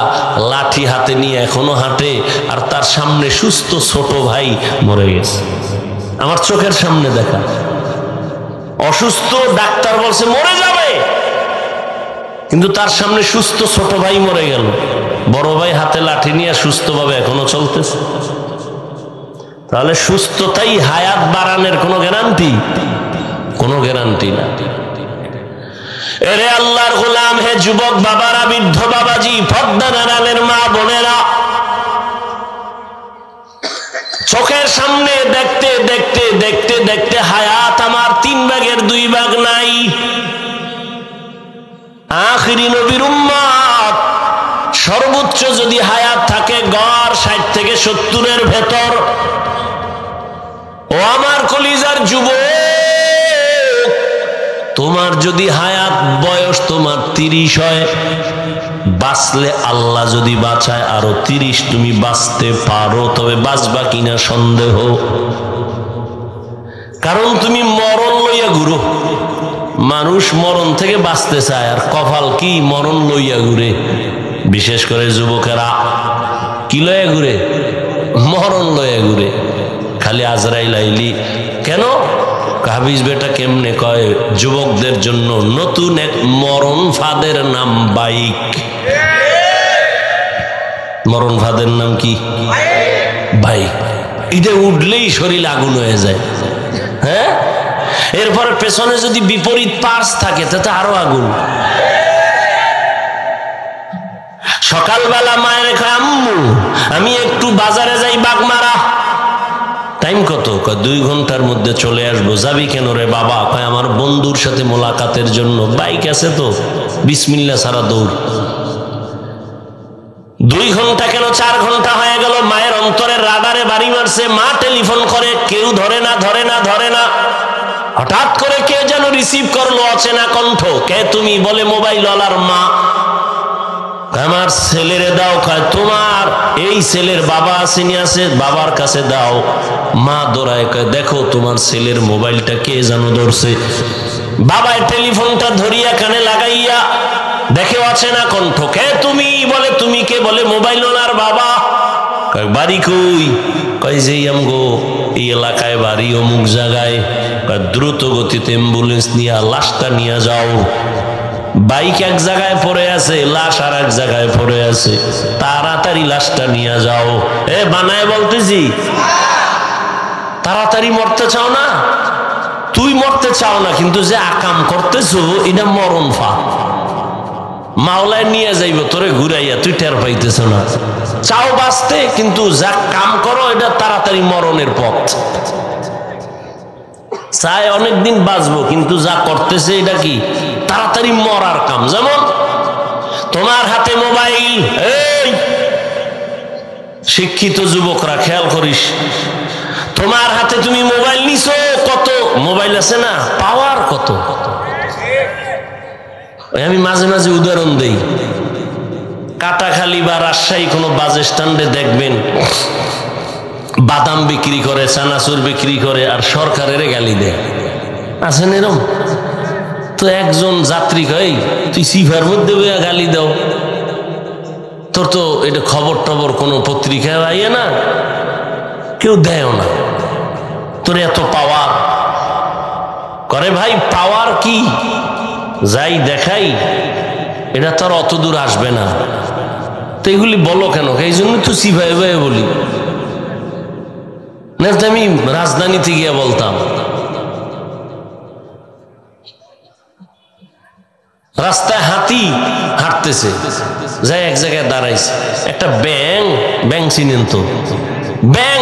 লাঠি হাতে নিয়ে এখনো হাঁটে, আর তার সামনে সুস্থ ছোট ভাই মরে গেছে। আমার চোখের সামনে দেখা, অসুস্থ ডাক্তার বলছে মরে যাবে, কিন্তু তার সামনে সুস্থ ছোট ভাই মরে গেল। বড় ভাই হাতে লাঠি নিয়ে সুস্থভাবে এখনো চলতেছে। তাহলে সুস্থতাই হায়াত বাড়ানোর কোনো গ্যারান্টি? কোনো গ্যারান্টি না। এরে আল্লাহর গোলাম, হে যুবক বাবারা, বৃদ্ধ বাবাজি, পর্দা নাড়ালের মা বোনেরা, চোখের সামনে দেখতে দেখতে দেখতে দেখতে হায়াত আমার 3 ভাগের 2 ভাগ নাই। আখিরি নবীর উম্মত, সর্বোচ্চ যদি হায়াত থাকে গড় 60 থেকে 70-এর ভেতর। ও আমার কলিজার যুবক, তোমার যদি হায়াত বয়স তোমার 30 হয়, বাঁচলে আল্লাহ যদি বাঁচায় আরো 30 তুমি বাঁচতে পারো, তবে বাঁচবা কিনা সন্দেহ। কারণ তুমি মরণ লইয়া ঘুরো। মানুষ মরণ থেকে বাঁচতে চায়, আর কপাল কি মরণ লইয়া ঘুরে। বিশেষ করে যুবকেরা কি লইয়া ঘুরে? মরণ লইয়া ঘুরে। খালি আজরাইল আইলি কেন? হাফিজ বেটা কেমনে কয়, যুবকদের জন্য নতুন এক মরণ ফাঁদের নাম বাইক। মরণ ফাঁদের নাম কি? বাইক। এটা উঠলেই শরীর আগুন হয়ে যায়। হ্যাঁ, এরপরে পেছনে যদি বিপরীত পার্স থাকে তাতে আরো আগুন। সকালবেলা মায়ের কয়, আম্মু আমি একটু বাজারে যাই বাগমারা। টাইম কত? 2 ঘন্টার মধ্যে চলে আসবো। যাবি কেন রে বাবা? কয় আমার বন্ধুর সাথে মোলাকাতের জন্য। বাইক আছে তো, বিসমিল্লাহ ছাড়া দৌড়। 2 ঘন্টা কেন 4 ঘন্টা হয়ে গেল। মায়ের অন্তরের রাডারে বাড়ি মারছে। মা টেলিফোন করে, কেউ ধরে না ধরে না ধরে না। হঠাৎ করে কে যেন রিসিভ করলো, অচেনা কণ্ঠ। কে তুমি? বলে মোবাইল ওয়ালার মা। আমার ছেলেরে দাও। কয় তোমার এই ছেলের বাবা আসেনি? আছে, বাবার কাছে দাও। মা দৌড়ায়, কয় দেখো তোমার ছেলের মোবাইলটা কে যেন ধরছে। বাবায় টেলিফোনটা ধরিয়া কানে লাগাইয়া দেখে অচেনা কণ্ঠ। কে তুমি? বলে তুমি কে? বলে মোবাইল ওনার বাবা। কয় বাড়ি কই? কয় যে আমগো এই এলাকায় বাড়ি, অমুক জায়গায়। কয় দ্রুত গতিতে অ্যাম্বুলেন্স নিয়ে লাশটা নিয়ে যাও। বাইক এক জায়গায় পড়ে আছে, লাশ আর এক জায়গায় পড়ে আছে, তাড়াতাড়ি লাশটা নিয়ে যাও। এ বানায় বলতেছি, তাড়াতাড়ি মরতে চাও না? তুই মরতে চাও না, কিন্তু যে আকাম করতেছো এটা মরণ ফা। মাওলায় নিয়ে যাইব তোরে ঘুরাইয়া, তুই টের পাইতেছ না। চাও বাঁচতে, কিন্তু যা কাম করো এটা তাড়াতাড়ি মরণের পথ। চাই অনেকদিন বাঁচবো, কিন্তু যা করতেছে এটা কি? তাড়াতাড়ি মরার কাম। যেমন তোমার হাতে মোবাইল। এই শিক্ষিত যুবকরা খেয়াল করিস, তোমার হাতে তুমি মোবাইল নিছো, কত মোবাইল আছে না, পাওয়ার কত। আমি মাঝে মাঝে উদাহরণ দেই। কাটাখালী বা রাজশাহী কোনো বাস স্ট্যান্ডে দেখবেন বাদাম বিক্রি করে, চানাচুর বিক্রি করে, আর সরকারের গালি দেয়। আছেন এরম? তো একজন যাত্রী কয়, তুই সিফার মধ্যে গালি দাও, তোর তো এটা খবর টবর কোনো পত্রিকায় আইয়ে না, কেউ দেয়ও না, তোর এত পাওয়ার। করে ভাই পাওয়ার কি? যাই দেখাই এটা তোর অত দূর আসবে না। তো এগুলি বলো কেন? এই জন্য তো সিফাই ভাই বলি না, আমি রাজধানীতে গিয়ে বলতাম। রাস্তায় হাতি হাঁটতেছে, যাই এক জায়গায় দাঁড়াইছে, একটা ব্যাং চিনেন তো, ব্যাং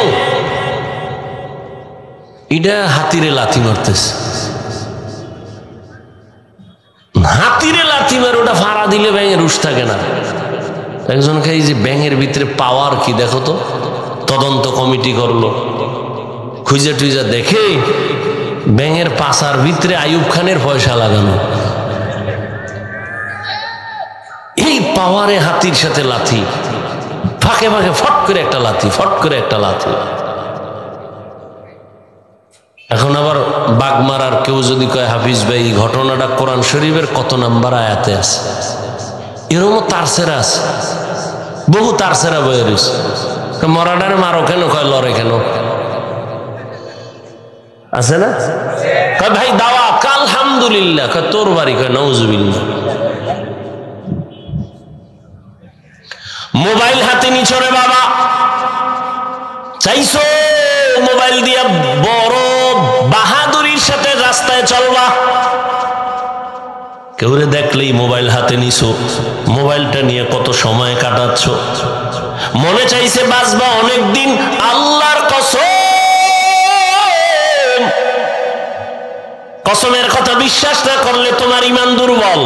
এটা হাতিরে লাথি মারতেছে। দিলে ব্যাঙের হুঁশ থাকে না। একজনকে এই যে ব্যাঙের ভিতরে পাওয়ার কি দেখো তো, তদন্ত কমিটি করলো, খুঁজে টুইজা দেখে ব্যাঙের পাশার ভিতরে আইয়ুব খানের পয়সা লাগানো। এই পাওয়ারে হাতির সাথে লাথি, ফাঁকে ফাঁকে ফট করে একটা লাথি, ফট করে একটা লাথি। এখন আবার বাগমারার কেউ যদি কয় হাফিজ ভাই ঘটনাটা কোরআন শরীফের কত নাম্বার আয়াতে আছে, এরকম তারসেরা আছে, বহু তারসেরা বয়ে রয়েছে। মরাডারে মারো কেন, কয় লড়ে কেন, আছে না? কয় ভাই দাওয়া, আলহামদুলিল্লাহ, কয় তোর বাড়ি, কয় নাউজুবিল্লাহ। মোবাইল হাতে নিছো রে বাবা, চাইছো মোবাইল দিয়া বড় বাহাদুরির সাথে রাস্তায় চলবা, কেউ দেখলেই মোবাইল হাতে নিছো, মোবাইলটা নিয়ে কত সময় কাটাচ্ছ, মনে চাইছে বাঁচবা অনেকদিন, আল্লাহর কসম, কসমের কথা বিশ্বাস না করলে তোমার ঈমান দুর্বল।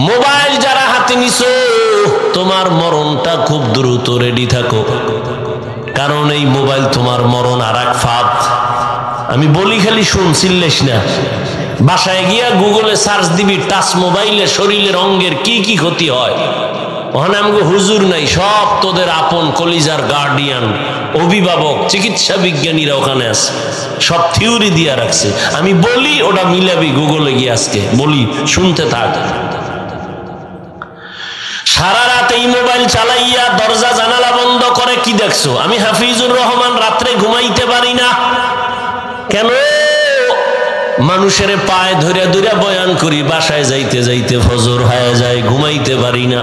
মোবাইল যারা হাতে নিছো, তোমার মরণটা খুব দ্রুত রেডি থাকো, কারণ এই মোবাইল তোমার মরণ আর এক ফাঁদ। আমি বলি খালি শুনছিলেস না, বাসায় গিয়া গুগলে সার্চ দিবি টাচ মোবাইলে শরীরের অঙ্গের কি কি ক্ষতি হয়। ওখানে আমাকে হুজুর নাই, সব তোদের আপন কলিজার গার্ডিয়ান, অভিভাবক, চিকিৎসা বিজ্ঞানীরা ওখানে আছে, সব থিওরি দিয়া রাখছে। আমি বলি ওটা মিলাবি গুগলে গিয়ে, আজকে বলি শুনতে থাক। সারা রাত এই মোবাইল চালাইয়া দরজা জানালা বন্ধ করে কি দেখছো? আমি হাফিজুর রহমান রাত্রে ঘুমাইতে পারি না কেন? মানুষের পায়ে ধরে ধরে বয়ান করি, বাসায় যাইতে যাইতে ফজর হয়ে যায়, ঘুমাইতে পারি না।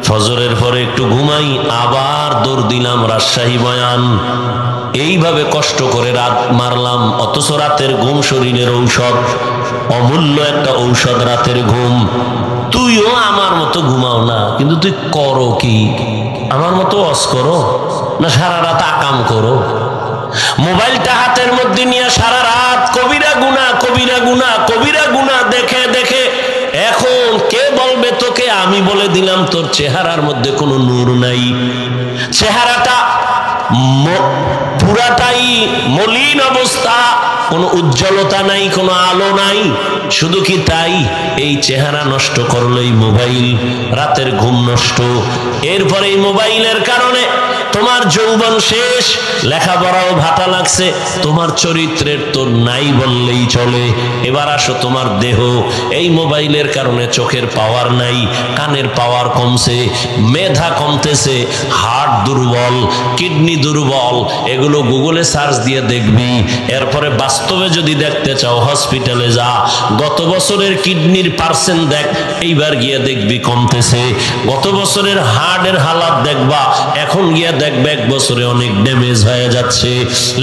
ফজরের পরে একটু ঘুমাই, আবার দৌড় দিলাম রাজশাহী বয়ান, এইভাবে কষ্ট করে রাত মারলাম। অথচ রাতের ঘুম শরীরের ঔষধ, অমূল্য একটা ঔষধ রাতের ঘুম। তুইও আমার মতো ঘুমাও না, কিন্তু তুই করো কি? আমার মতো অস করো না সারা রাত আকাম করো? মোবাইলটা হাতের মধ্যে নিয়ে সারা রাত কবিরা গুনাহ, কবিরা গুনাহ, কবিরা গুনাহ দেখে দেখে এখন কে বলবে তোকে? আমি বলে দিলাম তোর চেহারার মধ্যে কোনো নূর নাই, চেহারাটা পুরাটাই মলিন অবস্থা, কোনো উজ্জ্বলতা নাই, কোনো আলো নাই। শুধু কি তাই, এই চেহারা নষ্ট করলেই মোবাইল, রাতের ঘুম নষ্ট। এরপরে এই মোবাইলের কারণে তোমার যৌবন শেষ, লেখাপড়াও ভাটা লাগছে, তোমার চরিত্রের তো নাই বললেই চলে। এবার আসো তোমার দেহ, এই মোবাইলের কারণে চোখের পাওয়ার নাই, কানের পাওয়ার কমছে, মেধা কমতেছে, হার্ট দুর্বল, কিডনি দুর্বল, এগুলো গুগলে সার্চ দিয়ে দেখবি। এরপরে বাস্তবে যদি দেখতে চাও হসপিটালে যা, গত বছরের কিডনির পার্সেন্ট দেখ, এইবার গিয়ে দেখবি কমতেছে। গত বছরের হার্টের হালাত দেখবা, এখন গিয়া দেখবে এক বছরে অনেক ড্যামেজ হয়ে যাচ্ছে।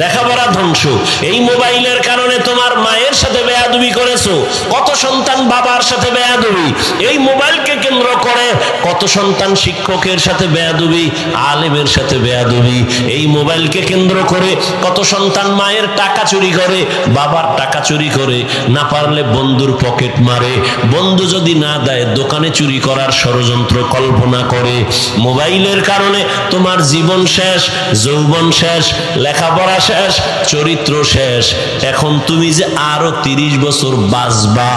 লেখাপড়া ধ্বংস, এই মোবাইলের কারণে তোমার মায়ের সাথে বেয়াদবি করেছো, কত সন্তান বাবার সাথে বেয়াদবি, এই মোবাইলকে কেন্দ্র করে কত সন্তান শিক্ষকের সাথে বেয়াদবি, আলেমের সাথে বেয়াদবি, এই মোবাইলকে কেন্দ্র করে কত সন্তান মায়ের টাকা চুরি করে, বাবার টাকা চুরি করে, না পারলে বন্ধুর পকেট মারে, বন্ধু যদি না দেয় দোকানে চুরি করার ষড়যন্ত্র কল্পনা করে। মোবাইলের কারণে তোমার জীবন শেষ, যৌবন শেষ, লেখাপড়া শেষ, চরিত্র শেষ। এখন তুমি যে আরো 30 বছর বাঁচবা,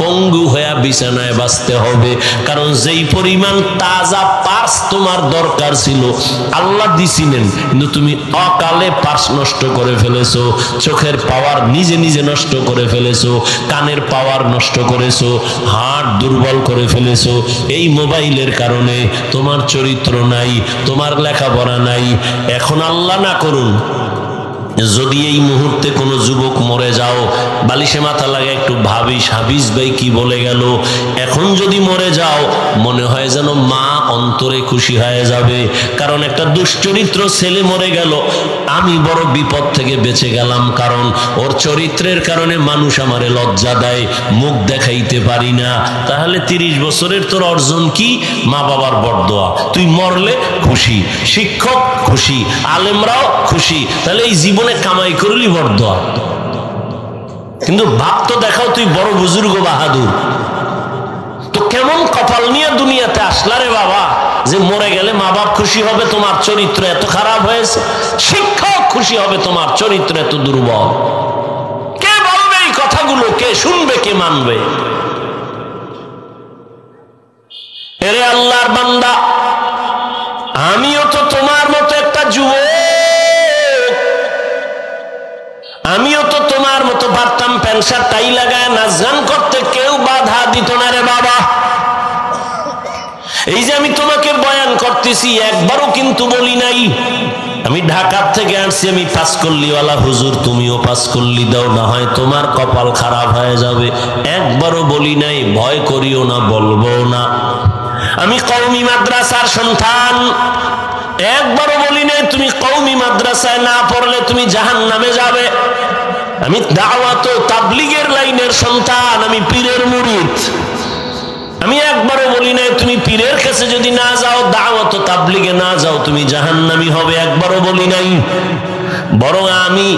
পঙ্গু হয়ে বিছানায় বাঁচতে হবে, কারণ যেই পরিমাণ তাজা পার্স তোমার দরকার ছিল আল্লাহ দিছিলেন, কিন্তু তুমি অকালে পার্স নষ্ট করে ফেলেছো, চোখের পাওয়ার নিজে নিজে নষ্ট করে ফেলেছো, কানের পাওয়ার নষ্ট করেছো, হার্ট দুর্বল করে ফেলেছো। এই মোবাইলের কারণে তোমার চরিত্র নাই, তোমার লেখাপড়া নাই। এখন আল্লাহ না করুন যদি এই মুহূর্তে কোনো যুবক মরে যাও, বালিশে মাথা লাগে একটু ভাবিস হাফিজ ভাই কি বলে গেল। এখন যদি মরে যাও মনে হয় যেন মা অন্তরে খুশি হয়ে যাবে, কারণ একটা দুশ্চরিত্র ছেলে মরে গেল, আমি বড় বিপদ থেকে বেঁচে গেলাম, কারণ ওর চরিত্রের কারণে মানুষ আমারে লজ্জা দেয়, মুখ দেখাইতে পারি না। তাহলে 30 বছরের তোর অর্জন কি? মা বাবার বরদোয়া, তুই মরলে খুশি, শিক্ষক খুশি, আলেমরাও খুশি, তাহলে এই জীবনে কামাই করলি বরদোয়া। কিন্তু ভাব তো দেখাও তুই বড় বুজুর্গ বাহাদুর, তো কেমন কপাল নিয়ে দুনিয়াতে আসলা রে বাবা, যে মরে গেলে মা বাপ খুশি হবে তোমার চরিত্র এত খারাপ হয়েছে, শিক্ষক খুশি হবে তোমার চরিত্র এত দুর্বল। কে বলবে এই কথাগুলো, কে শুনবে, কে মানবে? এরে আল্লাহর বান্দা, আমিও তো তোমার মতো একটা যুবক, আমিও তো তোমার মতো পারতাম প্যান্ট শার্ট টাই লাগায় নাচ গান করতে, কেউ বাধা দিত না রে বাবা। এই যে আমি তোমাকে বয়ান করতেছি, একবারও কিন্তু বলি নাই আমি ঢাকার থেকে আসছি, আমি পাস করলিওয়ালা হুজুর, তুমিও পাস করলি দাও, না হয় তোমার কপাল খারাপ হয়ে যাবে। একবারও বলি নাই, ভয় করিও না, বলবো না। আমি কওমি মাদ্রাসার সন্তান, একবারও বলি নাই তুমি কওমি মাদ্রাসায় না পড়লে তুমি জাহান্নামে যাবে। আমি দাওয়াত ও তাবলীগের লাইনের সন্তান, আমি পীরের মুরিদ। আমি একবারও বলি নাই তুমি পীরের কাছে যদি না যাও, দাওয়াত ও তাবলীগে না যাও, তুমি জাহান্নামী হবে, একবারও বলি নাই। বরং আমি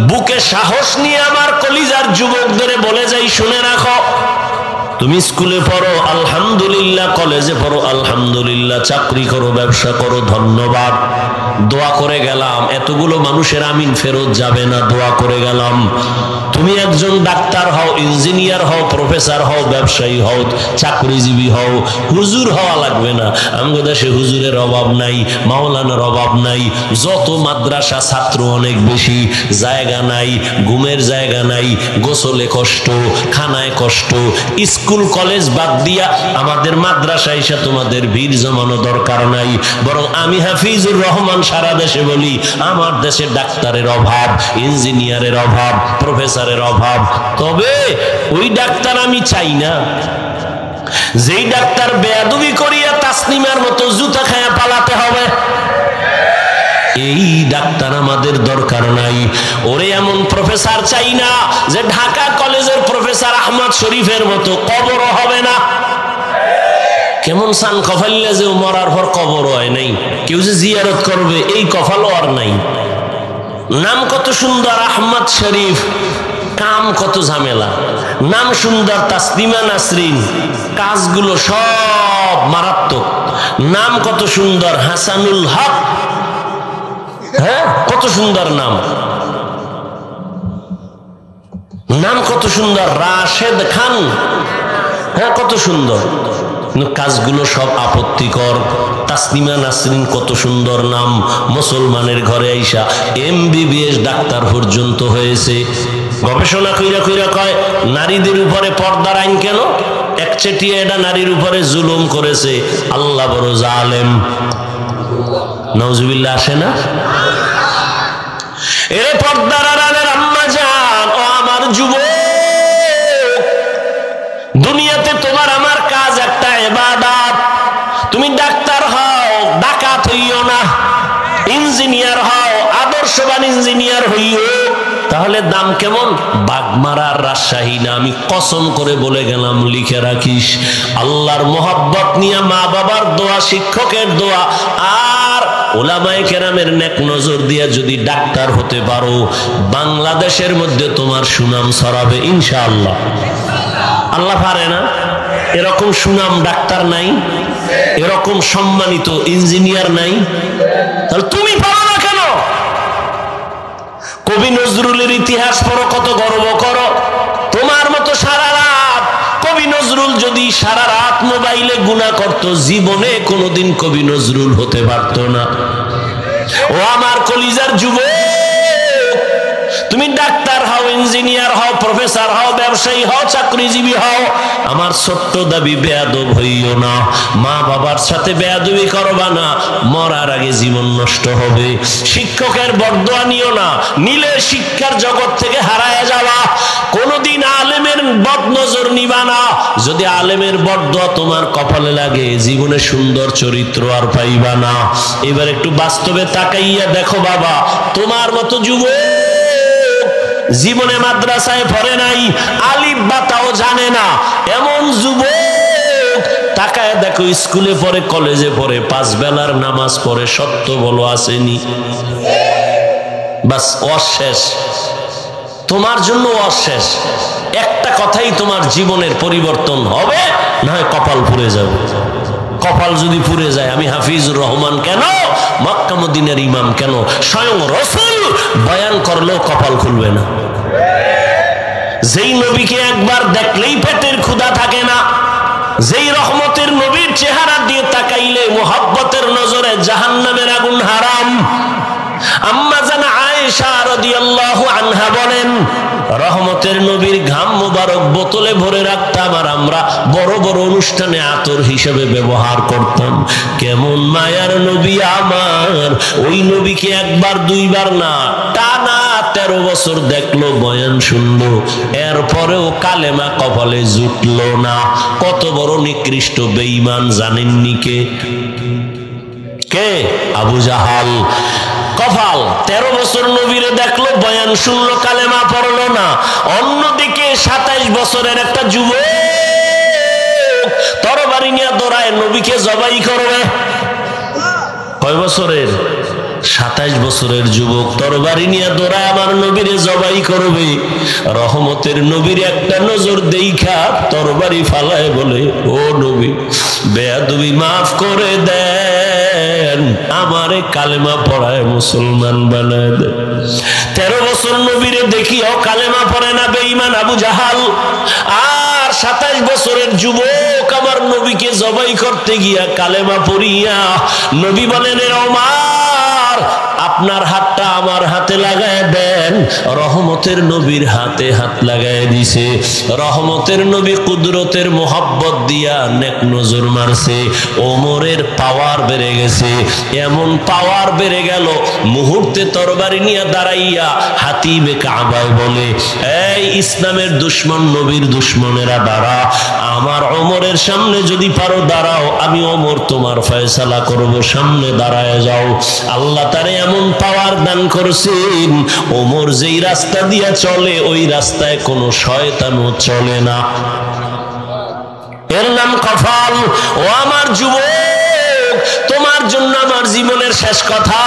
বুকে সাহস নিয়ে আমার কলিজার যুবকদের বলে যাই, শুনে রাখো, তুমি স্কুলে পড়ো আলহামদুলিল্লাহ, কলেজে পড়ো আলহামদুলিল্লাহ, চাকরি করো, ব্যবসা করো, ধন্যবাদ, দোয়া করে গেলাম। এতগুলো মানুষের আমিন ফেরত যাবে না, দোয়া করে গেলাম। তুমি একজন ডাক্তার হও, ইঞ্জিনিয়ার হও, প্রফেসর হও, ব্যবসায়ী হও, চাকরিজীবী হও, হুজুর হওয়া লাগবে না। আমাদের দেশে হুজুরের অভাব নাই, মাওলানার অভাব নাই, যত মাদ্রাসা ছাত্র অনেক বেশি, জায়গা নাই, ঘুমের জায়গা নাই, গোসলে কষ্ট, খানায় কষ্ট। স্কুল কলেজ বাদ দিয়া আমাদের মাদ্রাসা এসে তোমাদের ভিড় জমানো দরকার নাই। বরং আমি হাফিজুর রহমান সারা দেশে বলি, আমার দেশে ডাক্তারের অভাব, ইঞ্জিনিয়ারের অভাব, প্রফেসরের অভাব। তবে ওই ডাক্তার আমি চাই না যেই ডাক্তার বেয়াদবি করিয়া তাসনিমার মতো জুতা খায়া পালাতে হবে, এই ডাক্তার আমাদের দরকার নাই। ওরে এমন প্রফেসর চাই না যে ঢাকা কলেজের প্রফেসর আহমদ শরীফের মতো কবরও হবে না। কেমন সান কফাইলে যে মরার পর কবর হয় নাই, কেউ যে জিয়ারত করবে এই কফালও আর নাই। নাম কত সুন্দর আহমদ শরীফ, কাম কত ঝামেলা। নাম সুন্দর তাসলিমা নাসরিন, কাজগুলো সব মারাত্মক। নাম কত সুন্দর হাসানুল হক, হ্যাঁ কত সুন্দর নাম। নাম কত সুন্দর রাশেদ খান, হ্যাঁ কত সুন্দর, কাজগুলো সব আপত্তিকর। তাসলিমা নাসরিন কত সুন্দর নাম, মুসলমানের ঘরে আইসা MBBS ডাক্তার পর্যন্ত হয়েছে। গবেষণা কইরা কইরা কয় নারীদের উপরে পর্দার আইন কেন? একচেটিয়া এটা নারীর উপরে জুলুম করেছে, আল্লাহ বড় জালেম। নাউজুবিল্লাহ আসে না? এরে পর্দার আড়ালের আম্মা জান, ও আমার যুবক, দুনিয়াতে তোমার আমার কাজ একটা ইবাদত। তুমি ডাক্তার হও, ডাকাত হইও না। ইঞ্জিনিয়ার হও, আদর্শবান ইঞ্জিনিয়ার হইও। তাহলে দাম কেমন? বাগমারার রাজশাহী না, আমি কসম করে বলে গেলাম, লিখে রাখিস। আল্লাহর মোহাব্বত নিয়ে মা বাবার দোয়া, শিক্ষকের দোয়া আর ওলামায়ে কেরামের নেক নজর দিয়া যদি ডাক্তার হতে পারো, বাংলাদেশের মধ্যে তোমার সুনাম ছড়াবে ইনশাআল্লাহ। আল্লাহ পারে না? এরকম সুনাম ডাক্তার নাই, এরকম সম্মানিত ইঞ্জিনিয়ার নাই, তাহলে তুমি পারো না কেন? কবি নজরুলের ইতিহাস পড়ো, কত গর্ব করো। তোমার মতো সারা রাত, কবি নজরুল যদি সারা রাত মোবাইলে গুনাহ করত, জীবনে কোনোদিন কবি নজরুল হতে পারত না। ও আমার কলিজার যুবক, তুমি ডাক্তার হও, ইঞ্জিনিয়ার হও, প্রফেসর হও, ব্যবসায়ী হও, চাকরিজীবী হও, আমার ছোট্ট দাবি বেয়াদব হইও না। মা বাবার সাথে বেয়াদবি করবা না, মরার আগে জীবন নষ্ট হবে। শিক্ষকের বরদোয়া নিও না, নিলে শিক্ষার জগৎ থেকে হারায় যাওয়া। কোনদিন আলেমের বদনজর নিবা না। যদি আলেমের বরদোয়া তোমার কপালে লাগে, জীবনে সুন্দর চরিত্র আর পাইবা না। এবার একটু বাস্তবে তাকাইয়া দেখো বাবা, তোমার মতো যুবক জীবনে মাদ্রাসায় পড়ে নাই, আলিফ বা তাও জানে না, এমন যুবক তাকায় দেখো স্কুলে পড়ে, কলেজে পড়ে, 5 বেলার নামাজ পড়ে, সত্য বলো আসেনি? বাস অশেষ, তোমার জন্য অশেষ। একটা কথাই তোমার জীবনের পরিবর্তন হবে, না হয় কপাল পুড়ে যাবে। কপাল যদি পুড়ে যায়, আমি হাফিজুর রহমান কেন, মক্কা মদিনার ইমাম কেন, স্বয়ং রাসূল বয়ান করলেও কপাল খুলবে না। যেই নবীকে একবার দেখলেই পেটের ক্ষুধা থাকে না, যেই রহমতের নবীর চেহারা দিয়ে তাকাইলে মুহাব্বতের নজরে জাহান্নামের আগুন হারাম। আম্মা জান আয়েশা রাদিয়াল্লাহু আনহা বলেন, রহমতের নবীর ঘাম মুবারক বোতলে ভরে রাখতাম আর আমরা বড় বড় অনুষ্ঠানে আতর হিসেবে ব্যবহার করতাম। কেমন মায়ার নবী আমার, ওই নবীকে একবার দুইবার না, টানা 13 বছর দেখলো, বয়ান শুনলো, এরপরেও কালেমা কপালে জুটলো না। কত বড় নিকৃষ্ট বেঈমান জানেননি কে? কে? আবু জাহাল। কপাল 13 বছর নবীরে দেখলো, বয়ান শুনলো, কালেমা পড়লো না। অন্যদিকে 27 বছরের একটা যুবক তরবারি নিয়ে দৌড়ায় নবীকে জবাই করবে। কয় বছরের? 27 বছরের যুবক তরবারি নিয়ে দৌড়ায় আমার নবীরে জবাই করবে। রহমতের নবীর একটা নজর দেইখা তরবারি ফালায় বলে, ও নবী, বেয়াদবি মাফ করে দেন, আমারে কালেমা পড়ায় মুসলমান বানায় দেন। 13 বছর নবীরে দেখিও কালেমা পড়ে না বেঈমান আবু জাহাল, আর 27 বছরের যুবক আমার নবীকে জবাই করতে গিয়া কালেমা পড়িয়া নবী বলেন, এ ওমর, আপনার হাতটা আমার হাতে লাগায় দেন। রহমতের নবীর হাতে হাত লাগায় দিছে। রহমতের নবী কুদরতের মোহাব্বত দিয়া নেক নজর মারছে। ওমরের পাওয়ার বেড়ে গেছে, এমন পাওয়ার বেড়ে গেল, মুহূর্তে তরবারি নিয়ে দাঁড়াইয়া হাতিবে কাবায় বলে, এই ইসলামের দুশ্মন, নবীর দুশ্মনেরা দাঁড়া, আমার ওমরের সামনে যদি পারো দাঁড়াও, আমি ওমর তোমার ফয়সালা করব, সামনে দাঁড়ায় যাও। আল্লাহ তারে এমন পাওয়ার দান করছেন, ওমর যেই রাস্তা দিয়া চলে ওই রাস্তায় কোনো শয়তানও চলে না। এর নাম কপাল। ও আমার যুবক, তোমার জন্য আমার জীবনের শেষ কথা,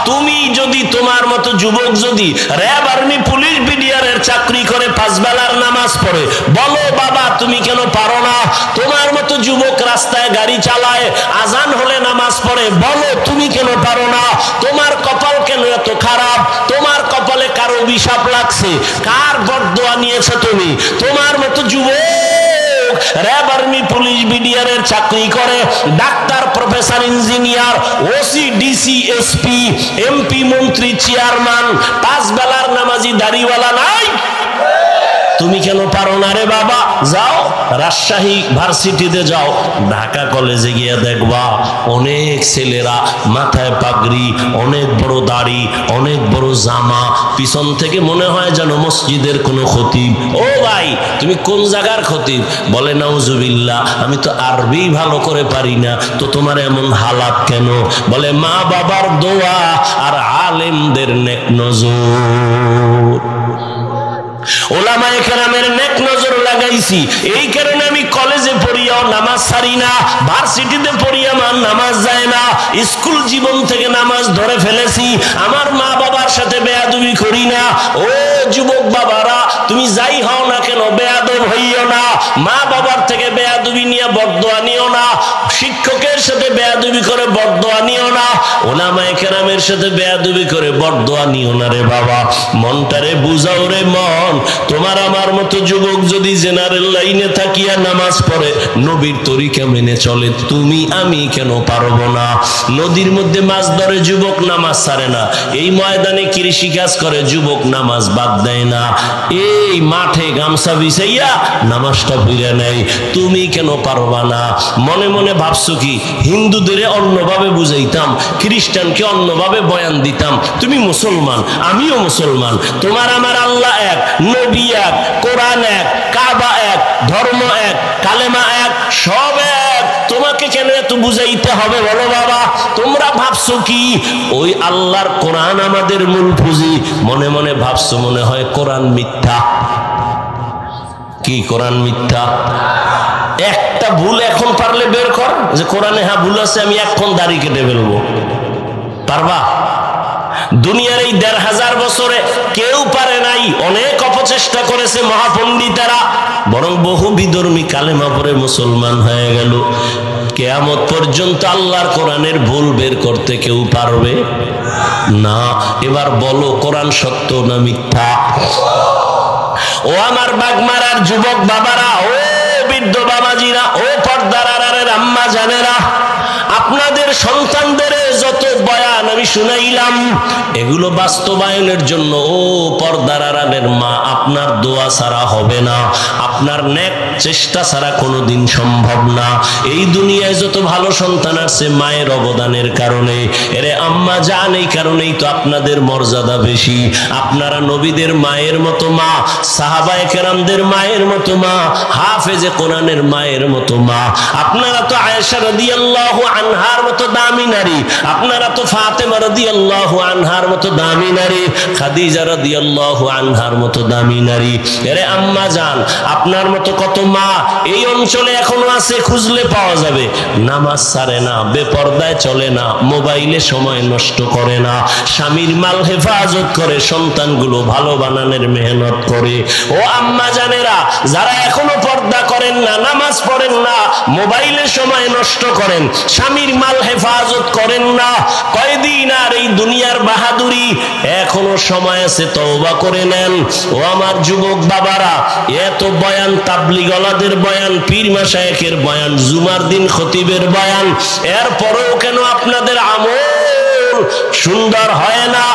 তুমি যদি তোমার মতো যুবক যদি র্যাব, আর্মি, পুলিশ, বিডিআরের চাকরি করে 5 বেলার নামাজ পড়ে, বলো বাবা তুমি কেন পারো না? তোমার মতো যুবক রাস্তায় গাড়ি চালায়, আজান হলে নামাজ পড়ে, বলো তুমি কেন পারো না? তোমার কপাল কেন এত খারাপ? তোমার কপালে কারো অভিশাপ লাগছে? কার বরদোয়া নিয়েছো তুমি? তোমার মতো যুবক র্যাব, আর্মি, পুলিশ, বিডিআরের চাকরি করে, doctor, professor, engineer, OC, DC, SP, MP, মন্ত্রী, চেয়ারম্যান, 5 বেলার নামাজি দাড়িওয়ালা নাই, তুমি কেন পারো না রে বাবা? যাও রাজশাহী ভার্সিটিতে যাও, ঢাকা কলেজে গিয়ে দেখবা অনেক ছেলেরা মাথায় পাগড়ি, অনেক বড় দাড়ি, অনেক বড় জামা, পিছন থেকে মনে হয় যেন মসজিদের কোনো খতিব। ও ভাই, তুমি কোন জায়গার খতিব? বলে নাউজুবিল্লাহ, আমি তো আরবি ভালো করে পারি না, তো তোমার এমন হালাত কেন? বলে মা বাবার দোয়া আর আলেমদের নেক নজর। ওলামায়ে কেরামের নেক নজর লাগাইছি, এই কারণে আমি কলেজে পড়িয়াও নামাজ ছাড়ি না, ভার্সিটিতে পড়িয়া আমার নামাজ যায় না, স্কুল জীবন থেকে নামাজ ধরে ফেলেছি, আমার মা বাবার সাথে বেয়াদবি করি না। ও যুবক বাবারা, তুমি যাই হও না কেন বেয়াদব হইও না। মা বাবার থেকে বেয়াদবি নিয়ে বরদোয়া নিও না, শিক্ষকের সাথে বেয়াদবি করে বরদোয়া নিও না, ওলামায়ে কেরামের সাথে বেয়াদবি করে বরদোয়া নিও না রে বাবা। মনটারে বুঝাও রে মন। তোমার আমার মতো যুবক যদি জেনারেল লাইনে থাকিয়া নামাজ পড়ে, নবীর তরিকা মেনে চলে, তুমি আমি কেন পারবো না? নদীর মধ্যে মাছ ধরে যুবক নামাজ ছাড়ে না, এই ময়দানে কৃষি কাজ করে যুবক নামাজ বাদ দেয় না, এই মাঠে গামছা বিছাইয়া নামাজটা পড়ে নেয়, তুমি কেন পারবা না? মনে মনে ভাবছো কি হিন্দুদের অন্যভাবে বুঝাইতাম, খ্রিস্টানকে অন্যভাবে বয়ান দিতাম, তুমি মুসলমান আমিও মুসলমান, তোমার আমার আল্লাহ এক, নবী এক, কোরআন এক, কাবা এক, ধর্ম এক, কালেমা এক, সব এক, তোমাকে কেন এত বুঝাইতে হবে বলো বাবা? তোমরা ভাবছো কি ওই আল্লাহর কোরআন আমাদের মূল পুঁজি? মনে মনে ভাবছো মনে হয় কোরআন মিথ্যা। কি কোরআন মিথ্যা? একটা ভুল এখন পারলে বের কর যে কোরআনে হ্যাঁ ভুল আছে, আমি এখন দাড়ি কেটে ফেলবো, পারবা? দুনিয়ার এই ১৫০০ বছরে কেউ পারে নাই। অনেক অপচেষ্টা করেছে মহাপণ্ডিতেরা, বরং বহু বিধর্মী কালেমা পড়ে মুসলমান হয়ে গেল। কিয়ামত পর্যন্ত আল্লাহর কোরআনের ভুল বের করতে কেউ পারবে না। এবার বলো, কোরআন সত্য না মিথ্যা? ও আমার বাগমারার যুবক বাবারা, ও বৃদ্ধ বাবাজিরা, ও পর্দার আড়ালের আম্মা জানেরা, আপনাদের সন্তানদের যত বয়ান আমি শুনাইলাম, এগুলো বাস্তবায়নের জন্য ও পর্দার আড়ালের মা, আপনার দোয়া ছাড়া হবে না, আপনার নেক চেষ্টা ছাড়া কোনোদিন সম্ভব না। এই দুনিয়ায় যত ভালো সন্তান আছে মায়ের অবদানের কারণে। এরে আম্মা জান, এই কারণেই তো আপনাদের মর্যাদা বেশি। আপনারা নবীদের মায়ের মতো মা, সাহাবায়ে কেরামদের মায়ের মতো মা, হাফেজে কোরআনের মায়ের মতো মা। আপনারা তো আয়েশা রাদিয়াল্লাহু আনহার মতো দামি নারী, আপনারা তো ফাতেমা রাদিয়াল্লাহু আনহার মতো দামি নারী, খাদিজা রাদিয়াল্লাহু আনহার মতো দামি নারী। এরে আম্মা জান, আপনার মতো কত মা এই অঞ্চলে এখনো আছে, খুঁজলে পাওয়া যাবে। নামাজ ছাড়ে না, বেপরদায় চলে না, মোবাইলে সময় নষ্ট করে না, স্বামীর মাল হেফাজত করে, সন্তানগুলো ভালো বানানোর মেহনত করে। ও আম্মা জানেরা, যারা এখনো পর্দা করেন না, নামাজ পড়েন না, মোবাইলে সময় নষ্ট করেন, স্বামীর মাল হেফাজত করেন না, কয়দিন আর এই দুনিয়ার বাহাদুরি, এখনো সময় আছে, তওবা করে নেন। ও আমার যুবক বাবারা, এত বয়ান, তাবলীগওয়ালাদের বয়ান, পীর মাশায়েখের বয়ান, জুমার দিন খতিবের বয়ান, এরপরেও কেন আপনাদের আমল সুন্দর হয় না?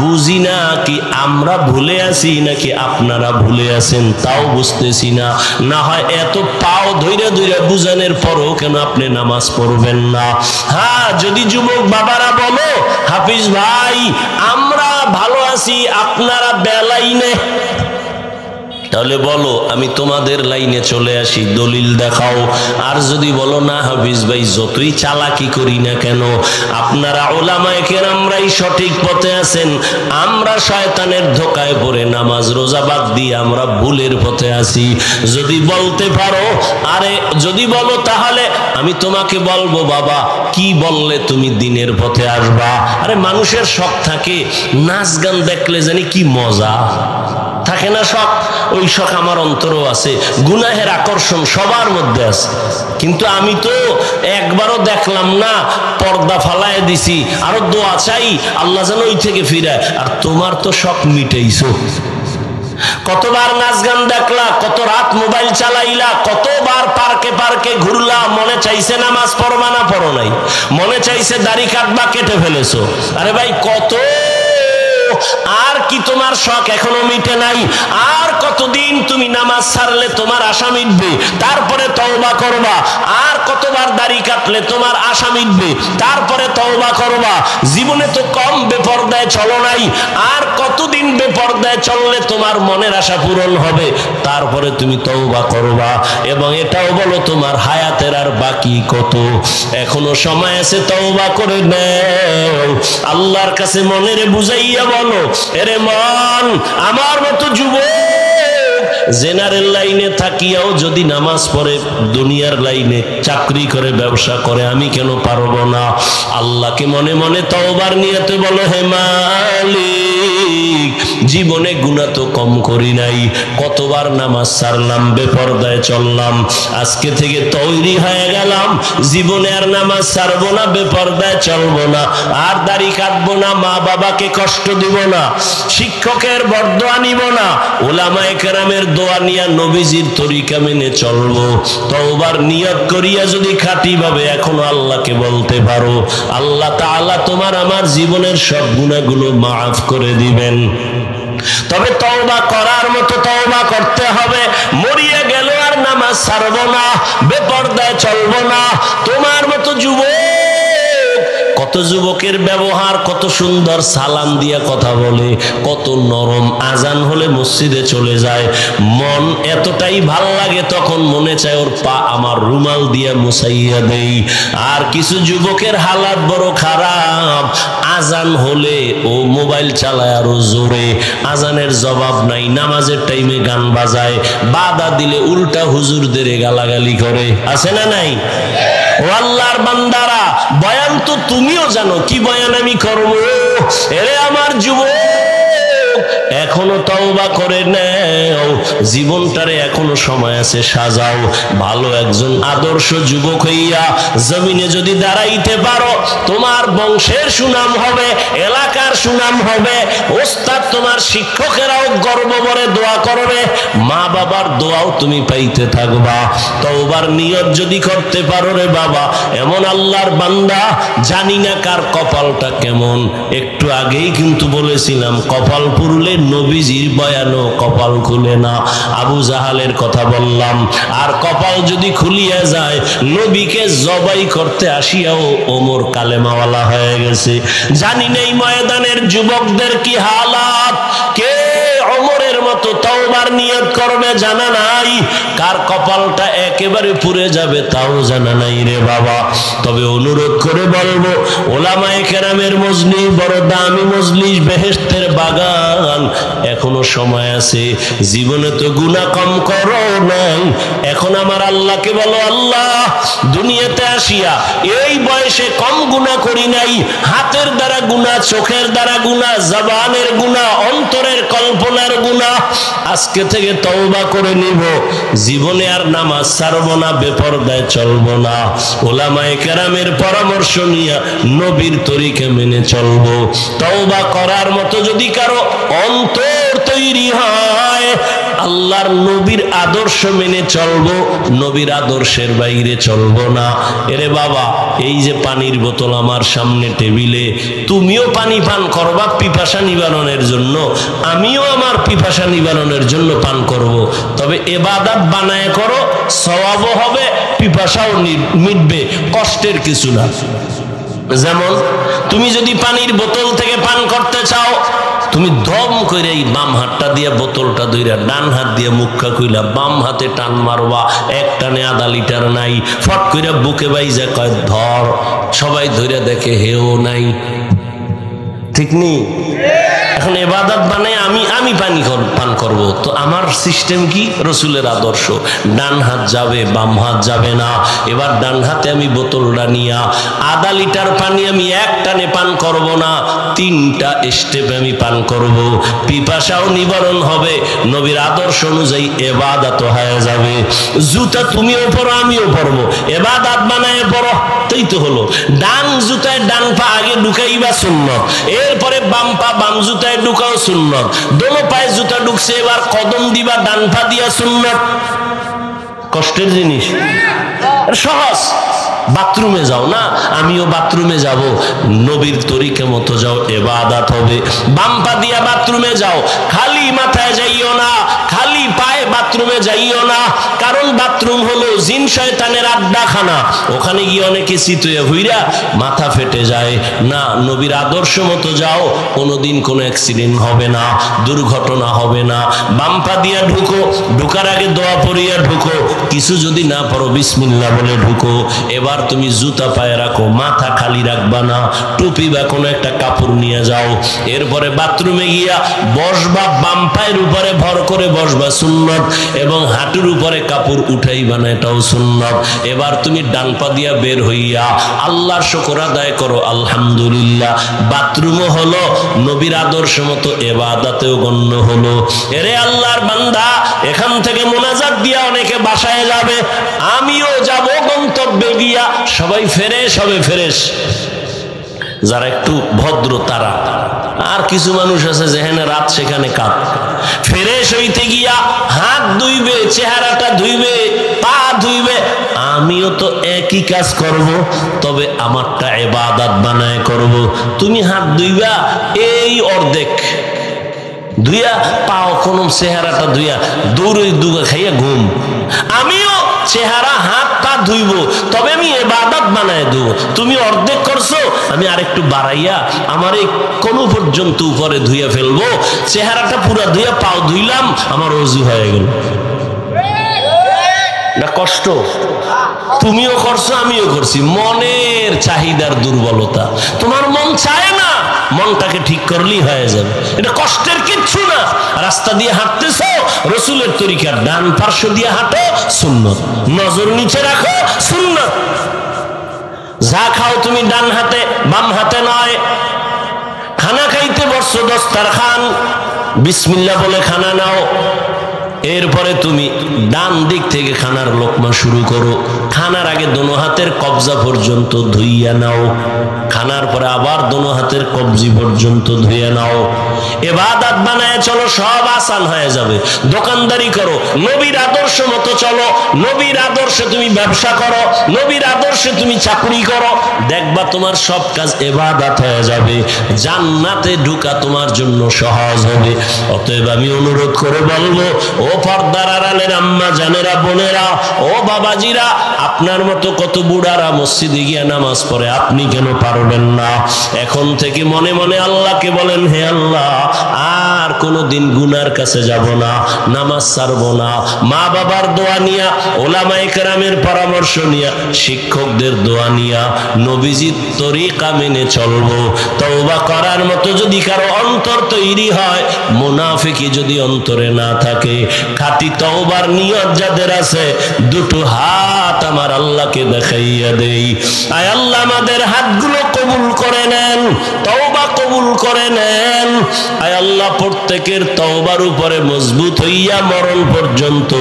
বুঝি না, কি আমরা ভুলে আছি নাকি আপনারা ভুলে আছেন তাও বুঝতেছি না। না হয় এত পাও ধইরা ধইরা বুঝানোর পরও কেন আপনি নামাজ পড়বেন না? হ্যাঁ, যদি যুবক বাবারা বলো, হাফিজ ভাই আমরা ভালো আছি, আপনারা বেলাইনে, তাহলে বলো আমি তোমাদের লাইনে চলে আসি, দলিল দেখাও। আর যদি বলো না হাফিজ ভাই, যতই চালাকি করি না কেন, আপনারা উলামায়ে কেরামরাই সঠিক পথে আছেন, আমরা শয়তানের ধোকায় পড়ে নামাজ রোজা বাদ দিয়ে আমরা ভুলের পথে আছি, যদি বলতে পারো, আরে যদি বলো, তাহলে আমি তোমাকে বলবো, বাবা কি বললে তুমি দিনের পথে আসবা? আরে মানুষের শখ থাকে, নাচ গান দেখলে জানি কি মজা থাকে না শখ? ওই শখ আমার অন্তরও আছে, গুনাহের আকর্ষণ সবার মধ্যে আছে, কিন্তু আমি তো একবারও দেখলাম না, পর্দা ফালায় দিছি, আরো দোয়া চাই আল্লাহ যেন ওই থেকে ফিরায়। আর তোমার তো শখ মিটাইছো, কতবার নাচ গান দেখলা, কত রাত মোবাইল চালাইলা, কতবার পার্কে পার্কে ঘুরলা, মনে চাইছে নামাজ পড়বা না পড়ো নাই, মনে চাইছে দাড়ি কাটবা, কেটে ফেলেছো। আরে ভাই কত, আর কি তোমার শখ এখনো মিটে নাই? আর কতদিন তুমি নামাজ ছাড়লে তোমার আশা মিটবে, তারপরে তওবা করবা? আর কতবার দাড়ি কাটলে তোমার আশা মিটবে, তারপরে তওবা করবা? জীবনে তো কম বেপরদায় চলো নাই, আর কতদিন বেপরদায় চললে তোমার মনের আশা পূরণ হবে, তারপরে তুমি তওবা করবা? এবং এটাও বলো তোমার হায়াতের আর বাকি কত, এখনো সময় আছে, তওবা করে নাও, আল্লাহর কাছে মনের বুঝাইয়া বলো, এরে মন, আমার মতো যুবক জেনারেল লাইনে থাকিয়াও যদি নামাজ পড়ে, দুনিয়ার লাইনে চাকরি করে, ব্যবসা করে, আমি কেন পারবো না? আল্লাহকে মনে মনে তওবার নিয়তে বলো, হে মালিক, জীবনে গুনাহ তো কম করি নাই, কতবার নামাজ ছাড়লাম, বেপরদায় চললাম, আজকে থেকে তৈরি হয়ে গেলাম, জীবনে আর নামাজ ছাড়বো না, বেপরদায় চলবো না, আর দাড়ি কাটবো না, মা বাবাকে কষ্ট দিব না, শিক্ষকের বরদোয়া নিব না, উলামায়ে কেরামের দোয়া নিয়া নবীজির তরিকা মেনে চলবো। তওবার নিয়ত করিয়া যদি খাঁটি ভাবে এখনো আল্লাহকে বলতে পারো, আল্লাহ তাআলা তোমার আমার জীবনের সব গুনাহগুলো মাফ করে দিবেন। তবে তওবা করার মতো তওবা করতে হবে, মরিয়া গেল আর নামাজ ছাড়বো না, বেপরদায় চলবো না। তোমার মতো যুবক, কত যুবকের ব্যবহার কত সুন্দর, সালাম দিয়া কথা বলে, কত নরম, আজান হলে মসজিদে চলে যায়, মন এতটাই ভাল লাগে তখন মনে চায় ওর পা আমার রুমাল দিয়া মুছাইয়া দেই। আর কিছু যুবকের হালাত বড় খারাপ, আজান হলে ও মোবাইল চালায় আরো জোরে, আজানের জবাব নাই, নামাজের টাইমে গান বাজায়, বাধা দিলে উল্টা হুজুরদের গালাগালি করে, আছে না নাই? ও আল্লাহর বান্দারা, বয়ান তো তুমিও জানো, কি বয়ান আমি করবো? এরে আমার যুবক, এখনো তওবা করে নাও, জীবনটারে এখনো সময় আছে সাজাও। ভালো একজন আদর্শ যুবক হইয়া জমিনে যদি দাঁড়াইতে পারো, তোমার বংশের সুনাম হবে, এলাকার সুনাম হবে, ওস্তাদ তোমার শিক্ষকেরাও গর্ব ভরে দোয়া করবে, মা বাবার দোয়াও তুমি পাইতে থাকবা। তওবার নিয়ত যদি করতে পারো রে বাবা, এমন আল্লাহর বান্দা, জানি না কার কপালটা কেমন। একটু আগেই কিন্তু বলেছিলাম, কপাল পুরলে নবীজির বয়ানও কপাল খুলে না। আবু জাহালের কথা বললাম, আর কপাল যদি খুলিয়া যায়, নবীকে জবাই করতে আসিয়াও ওমর কালেমাওয়ালা হয়ে গেছে। জানি না এই ময়দানের যুবকদের কি হালাত, কে ওমরের মতো তওবার নিয়ত করবে জানা নাই, কার কপালটা একেবারে পুড়ে যাবে তাও জানা নাই রে বাবা। তবে অনুরোধ করে বলবো, ওলামায়ে কেরামের মজলিস বড় দামি মজলিস, বেহেশতের বাগান, এখনো সময় আছে। জীবনে তো গুনাহ কম করো নাই, এখন আমার আল্লাহকে বলো, আল্লাহ দুনিয়াতে আসিয়া এই বয়সে কম গুনাহ করি নাই, হাতের দ্বারা গুনাহ, চোখের দ্বারা গুনাহ, জবানের গুনাহ, অন্তরের কল্পনার গুনাহ, আজকে থেকে তওবা করে নিব, জীবনে আর নামাজ ছাড়বো না, বেপরদায় চলবো না, ওলামায়ে কেরামের পরামর্শ নিয়ে নবীর তরিকা মেনে চলবো। তওবা করার মতো যদি কারো অন্তর তৈরি হয়, আল্লাহর নবীর আদর্শ মেনে চলবো, নবীর আদর্শের বাইরে চলবো না। এরে বাবা, এই যে পানির বোতল আমার সামনে টেবিলে, তুমিও পানি পান করবা পিপাসা নিবারণের জন্য, আমিও আমার পিপাসা নিবারণের জন্য পান করব। তবে ইবাদত বানায় করো, সওয়াবও হবে, পিপাসাও মিটবে, কষ্টের কিছু না। যেমন তুমি যদি পানির বোতল থেকে পান করতে চাও, তুমি দম করে এই বাম হাতটা দিয়ে বোতলটা ধইরা ডান হাত দিয়ে মুখটা খুইলা বাম হাতে টান মারবা, এক টানে আধা লিটার নাই, ফট কইরা বুকে বাইজা কয় ধর, সবাই ধইরা দেখে হেও নাই, ঠিক নেই? এখন ইবাদত বানায় আমি পান করব, তো আমার সিস্টেম কি? রসুলের আদর্শ, ডান হাত যাবে, বাম হাত যাবে না। এবার ডান হাতে আমি বোতলটা নিয়া আধা লিটার পানি আমি এক টানে পান করব না, 3টা স্টেপে আমি পান করব, পিপাসাও নিবারণ হবে, নবীর আদর্শ অনুযায়ী ইবাদত হয়ে যাবে। জুতা তুমিও পরো, আমিও পরবো, ইবাদত বানায় পরো, তাই তো হলো। ডান জুতায় ডান পা আগে ঢুকাইবা সুন্নত, এরপরে বাম পা বাম জুতায় ঢুকাও সুন্নত, দোনো পায়ে জুতা ঢুকছে, এবার কদম দিবা ডান পা দিয়া সুন্নত। কষ্টের জিনিস? সহজ। বাথরুমে যাও না, আমিও বাথরুমে যাব, নবীর তরিকা মতো যাও, ইবাদত হবে। বাম পা দিয়া বাথরুমে যাও, খালি মাথায় যাইও না, খালি পায়ে বাথরুমে যাইও না, কারণ বাথরুম হলো জিন শয়তানের আড্ডাখানা, ওখানে গিয়ে অনেকে চিতইয়া হইরা মাথা ফেটে যায়। না, নবীর আদর্শ মতো যাও, কোনোদিন কোনো অ্যাক্সিডেন্ট হবে না, দুর্ঘটনা হবে না। বাম পা দিয়া ঢুকো, ঢুকার আগে দোয়া পড়িয়া ঢুকো, কিছু যদি না পারো বিসমিল্লাহ বলে ঢুকো। এবার তুমি জুতা পায়ে রাখো, মাথা খালি রাখবা না, টুপি বা কোনো একটা কাপড় নিয়ে যাও। এরপরে বাথরুমে গিয়া বসবা, বাম পায়ের উপরে ভর করে বসবা, সুন্নত, এবং হাঁটুর উপরে কাপড় উঠাইবা না, এটাও সুন্নত। এবার তুমি ডান পা দিয়া বের হইয়া আল্লাহর শুকর আদায় করো, আলহামদুলিল্লাহ। বাথরুমও হলো, নবীর আদর্শ মতো ইবাদতেও গণ্য হলো। এরে আল্লাহর বান্দা, এখান থেকে মুনাজাত দিয়া অনেকে বাসায় যাবে, আমিও যাব গন্তব্যে গিয়া, সবাই ফ্রেশ হবে, ফ্রেশ যারা একটু ভদ্র তারা। আর কিছু মানুষ আছে যেখানে রাত সেখানে কাত, ফ্রেশ হইতে গিয়া হাত ধুইবে, চেহারাটা ধুইবে, পা ধুইবে। আমিও তো একই কাজ করব, তবে আমারটা ইবাদত বানায় করব। তুমি হাত ধুইবা এই অর্ধেক ধুইয়া, পাও কোনো চেহারাটা ধুইয়া দৌড়ে দুগা খাইয়া ঘুম। আমিও চেহারা হাত পা ধুইব, তবে আমি ইবাদত বানায় দেব। তুমি অর্ধেক করছো, আমি আরেকটু বাড়াইয়া আমার এই কোনো পর্যন্ত উপরে ধুইয়া ফেলবো, চেহারাটা পুরা ধুইয়া পাও ধুইলাম, আমার ওযু হয়ে গেল। না কষ্ট? তুমিও করছো, আমিও করছি। মনের চাহিদার দুর্বলতা, তোমার মন চায় না, মনটাকে ঠিক করলেই হয়ে যাবে, এটা কষ্টের কিচ্ছু না। রাস্তা দিয়ে হাঁটতেছো, রসুলের তরিকা, ডান পার্শ্ব দিয়ে হাঁটো, সুন্নত, নজর নিচে রাখো, সুন্নত। যা খাও তুমি ডান হাতে, বাম হাতে নয়। খানা করছো দস্তারখান, বিসমিল্লাহ বলে খানা নাও। এরপরে তুমি ডান দিক থেকে খানার লোকমা শুরু করো। খানার আগে দোনো হাতের কবজা পর্যন্ত ধুইয়া নাও, খানার পরে আবার দোনো হাতের কবজি পর্যন্ত ধুইয়া নাও। ইবাদত বানায় চলো, সব আসান হয়ে যাবে। দোকানদারি করো, নবীর আদর্শ মতো চলো, নবীর আদর্শে তুমি ব্যবসা করো, নবীর আদর্শে তুমি চাকরি করো, দেখবা তোমার সব কাজ ইবাদত হয়ে যাবে। জান্নাতে ঢোকা তোমার জন্য সহজ হবে। অতএব আমি অনুরোধ করে বলবো, ও পর্দার আড়ালের আম্মা জানেরা, বোনেরা, ও বাবাজিরা, আপনার মতো কত বুড়ারা মসজিদে গিয়ে নামাজ পড়ে, আপনি কেন পারবেন না? এখন থেকে মনে মনে আল্লাহকে বলেন, হে আল্লাহ, আর কোনোদিন গুনার কাছে যাব না, নামাজ ছাড়বো না। মা বাবার দোয়া নিয়া, ওলামায়ে কেরামের পরামর্শ নিয়া, শিক্ষকদের দোয়া নিয়া নবীজির তরিকা মেনে চলবো। তওবা করার মতো যদি কারো অন্তর তৈরি হয়, মুনাফিকি যদি অন্তরে না থাকে, খাঁটি তওবার নিয়ত যাদের আছে, দুটো হাত আমার আল্লাহকে দেখাইয়া দেই। আয় আল্লাহ, আমাদের হাতগুলো কবুল করে নেন, তওবা কবুল করে নেন। আয় আল্লাহ, প্রত্যেকের তওবার উপরে মজবুত হইয়া মরণ পর্যন্ত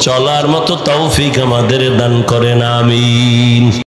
চলার মতো তৌফিক আমাদের দান করেন, আমিন।